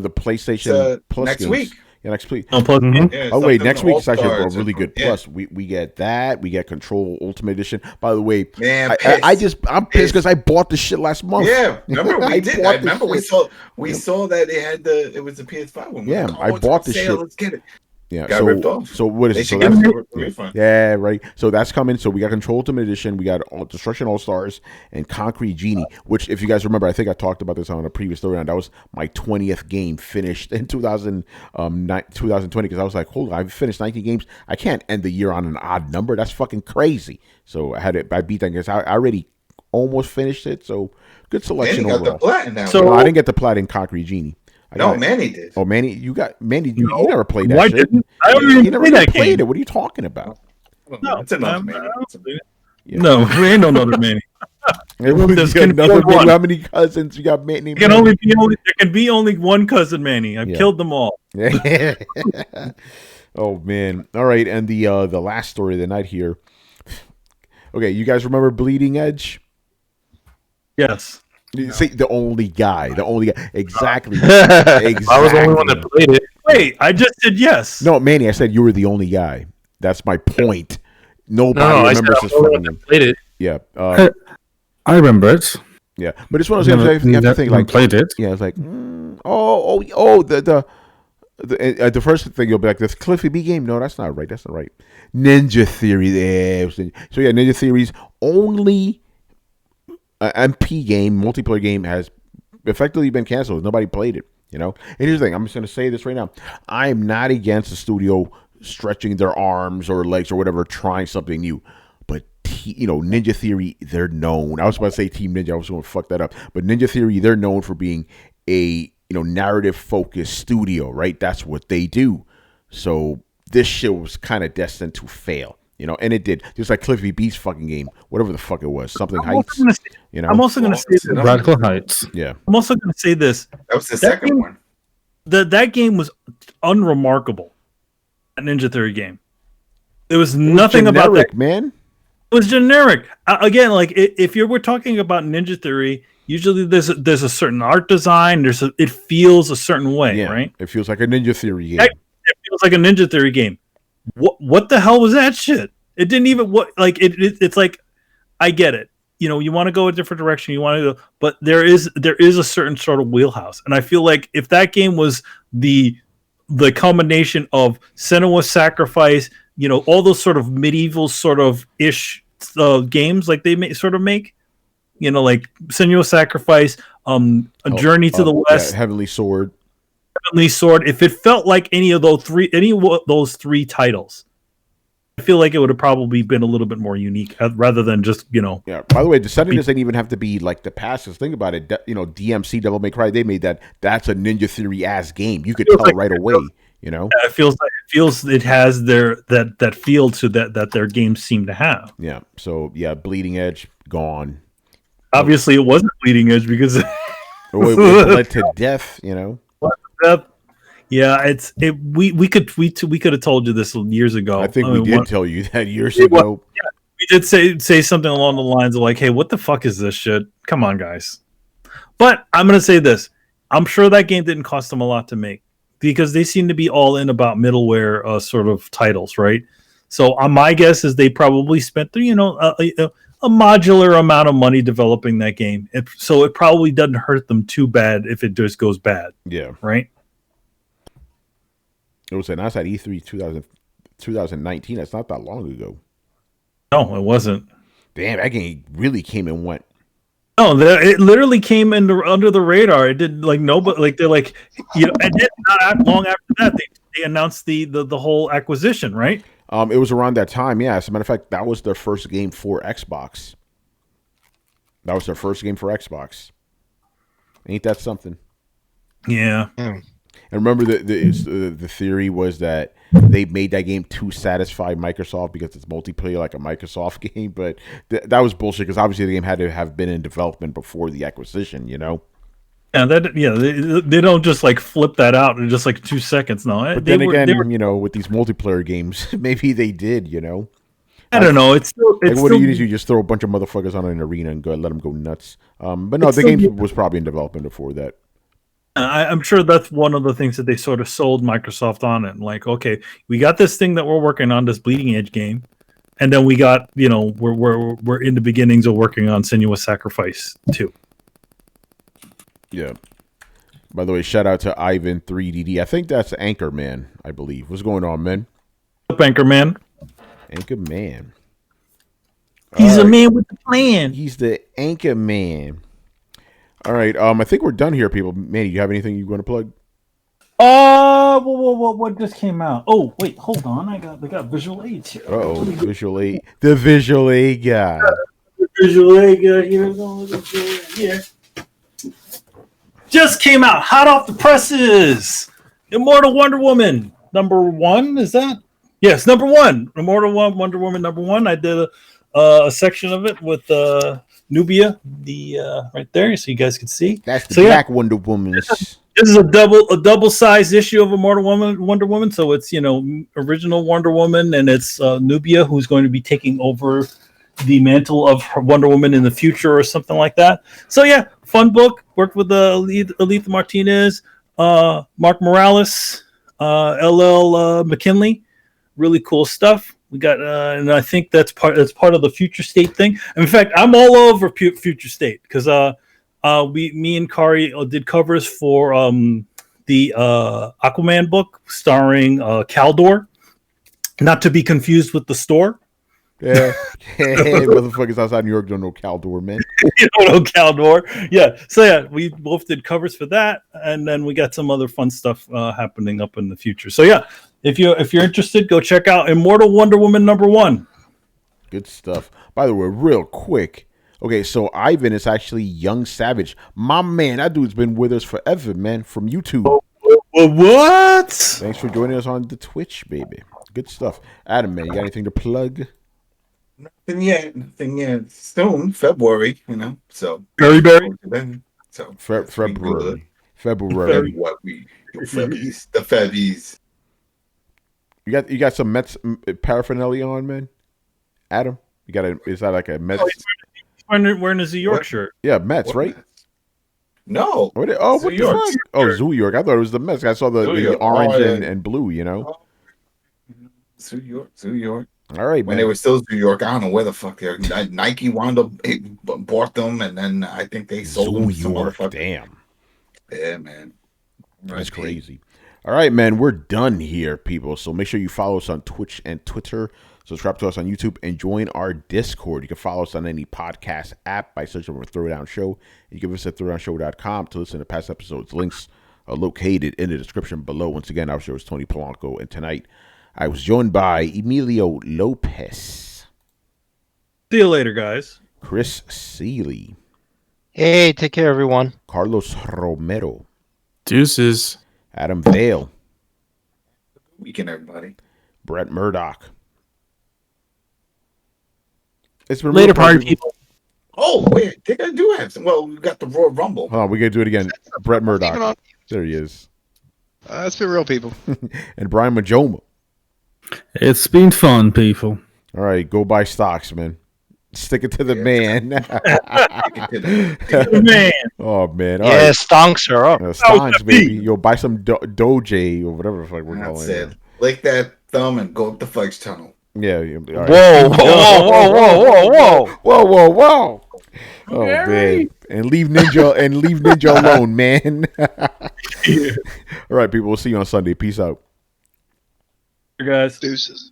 the PlayStation Plus next games. Week. Yeah, next week. Wait, next week is actually a really good plus. We get that. We get Control Ultimate Edition. By the way, man, I'm pissed because I bought the shit last month. Yeah, remember we did. I remember we saw that they had it was the PS5 one. Yeah, I bought the shit. Let's get it. Yeah, got ripped off. So what is it? So that's yeah, right. So that's coming. So we got Control Ultimate Edition. We got Destruction All Stars and Concrete Genie. Which, if you guys remember, I think I talked about this on a previous story. That was my 20th game finished in 2020. Because I was like, hold on, I've finished 19 games. I can't end the year on an odd number. That's fucking crazy. So I beat that because I already almost finished it. So good selection overall. Got the platinum. So no, I didn't get the plat in Concrete Genie. Manny did. Oh, Manny, you never played that shit. Didn't? I don't even play that game. What are you talking about? No, it's another Manny. No, we ain't no another Manny. How many cousins you got? Manny. There can be only one cousin Manny. I've killed them all. Yeah. Oh man. All right, and the last story of the night here. Okay, you guys remember Bleeding Edge? Yes. See, the only guy. Exactly. I was the only one that played it. Wait, I just said yes. No, Manny, I said you were the only guy. That's my point. Nobody remembers this fucking game. Played it. Yeah. I remember it. Yeah, but it's one of those games you have to think like played it. Yeah, it's like the first thing you'll be like, this Cliffy B game. No, that's not right. Ninja Theory. Yeah. So yeah, Ninja Theory's only MP game, multiplayer game, has effectively been canceled. Nobody played it, And here's the thing. I'm just going to say this right now. I am not against the studio stretching their arms or legs or whatever, trying something new. But Ninja Theory, they're known. I was about to say Team Ninja. I was going to fuck that up. But Ninja Theory, they're known for being a narrative focused studio, right? That's what they do. So this shit was kind of destined to fail, and it did. Just like Cliffy B's fucking game, whatever the fuck it was, something Heights. I'm also going to say this. Radical Heights. Yeah. I'm also going to say this. That was the second one. That game was unremarkable. That Ninja Theory game. There was nothing generic, about that, man. It was generic. Again, like if we're talking about Ninja Theory, usually there's a certain art design. It feels a certain way, right? It feels like a Ninja Theory game. It feels like a Ninja Theory game. What the hell was that shit? It didn't even it's like, I get it. You want to go a different direction. You want to go, but there is a certain sort of wheelhouse, and I feel like if that game was the combination of Senua's Sacrifice, all those sort of medieval sort of ish games like they make, like Senua's Sacrifice, A Journey to the West, Heavenly Sword. If it felt like any of those three titles, I feel like it would have probably been a little bit more unique rather than just Yeah. By the way, the setting doesn't even have to be like the past. Think about it. DMC, Devil May Cry, they made that. That's a Ninja Theory ass game. You could tell right away. It feels it has that feel to that their games seem to have. Yeah. So Bleeding Edge gone. Obviously, it wasn't Bleeding Edge because it led to death. Yeah, we could have told you this years ago. I think we did tell you that years ago. Yeah, we did say something along the lines of like, "Hey, what the fuck is this shit? Come on, guys." But I'm gonna say this: I'm sure that game didn't cost them a lot to make because they seem to be all in about middleware sort of titles, right? So my guess is they probably spent a modular amount of money developing that game, so it probably doesn't hurt them too bad if it just goes bad. Yeah, right. It was announced at E3 2019. That's not that long ago. No, it wasn't. Damn, that game really came and went. No, it literally came under the radar. It did they're like, and then not long after that they announced the whole acquisition, right? It was around that time, yeah. As a matter of fact, that was their first game for Xbox. Ain't that something? Yeah. And remember, the theory was that they made that game to satisfy Microsoft because it's multiplayer like a Microsoft game, but that was bullshit because obviously the game had to have been in development before the acquisition, Yeah, they don't just like flip that out in just like 2 seconds. No, but then again, with these multiplayer games, maybe they did. I don't know. It's like, what do you do? You just throw a bunch of motherfuckers on an arena and let them go nuts. But no, the game was probably in development before that. I'm sure that's one of the things that they sort of sold Microsoft on it. Like, okay, we got this thing that we're working on, this Bleeding Edge game, and then we got, we're in the beginnings of working on Senua's Sacrifice 2. Yeah. By the way, shout out to Ivan 3DD. I think that's Anchorman, I believe. What's going on, man? What's up, Anchorman? Anchorman. He's a man with a plan. He's the Anchorman. All right, I think we're done here, people. Manny, you have anything you want to plug? What just came out? Oh, wait, hold on. I got visual aids here. Visual aid. The visual aid guy. Visual aid guy here. Just came out, hot off the presses. Immortal Wonder Woman #1. Is that? Yes, #1. Immortal Wonder Woman #1. I did a section of it with Nubia, right there, so you guys can see. That's the Black Wonder Woman. This is a double sized issue of Immortal Wonder Woman. So it's original Wonder Woman, and it's Nubia who's going to be taking over the mantle of Wonder Woman in the future or something like that. So yeah, fun book. Worked with Aletha Martinez, Mark Morales, LL McKinley. Really cool stuff. We got, and I think that's part of the Future State thing. In fact, I'm all over Future State because me and Kari did covers for the Aquaman book starring Caldor, not to be confused with the store. Yeah. Hey, motherfuckers outside New York don't know Caldor, man. You don't know Caldor. Yeah. So yeah, we both did covers for that, and then we got some other fun stuff happening up in the future. So yeah, if you're interested, go check out Immortal Wonder Woman #1. Good stuff. By the way, real quick. Okay, so Ivan is actually Young Savage. My man, that dude's been with us forever, man, from YouTube. What? Thanks for joining us on the Twitch, baby. Good stuff. Adam, man, you got anything to plug? Nothing yet. Soon, February, So Berry. So February. The Febbies. You got some Mets paraphernalia on, man? Adam? Is that like a Mets? Wearing a New York shirt. Yeah, Mets, right? No. What the fuck? Oh, Zoo York. I thought it was the Mets. I saw the orange and blue, Zoo York. All right, when man. they were still New York, I don't know where the fuck they're. Nike wound up bought them, and then I think they sold them. Zoo York, damn. Yeah, man. That's crazy. All right, man. We're done here, people. So make sure you follow us on Twitch and Twitter. Subscribe to us on YouTube and join our Discord. You can follow us on any podcast app by searching for Throwdown Show. You can visit throwdownshow.com to listen to past episodes. Links are located in the description below. Once again, our show is Tony Polanco, and tonight I was joined by Emilio Lopez. See you later, guys. Chris Seeley. Hey, take care, everyone. Carlos Romero. Deuces. Adam Vale. Weekend, everybody. Brett Murdoch. It's been Later, party people. Oh, wait. I think I do have some. Well, we got the Royal Rumble. Hold on, we got to do it again. Brett Murdoch. There he is. It's been real, people. And Brian Majoma. It's been fun, people. All right, go buy stocks, man. Stick it to the man. Man. Oh, man. All Yeah, right. stonks are up. Stonks, baby. You'll buy some Doge or whatever the fuck we're calling it. Lick that thumb and go up the fudge tunnel. Yeah. All right. Whoa. Oh, man. And leave Ninja alone, man. All right, people. We'll see you on Sunday. Peace out. Guys. Deuces.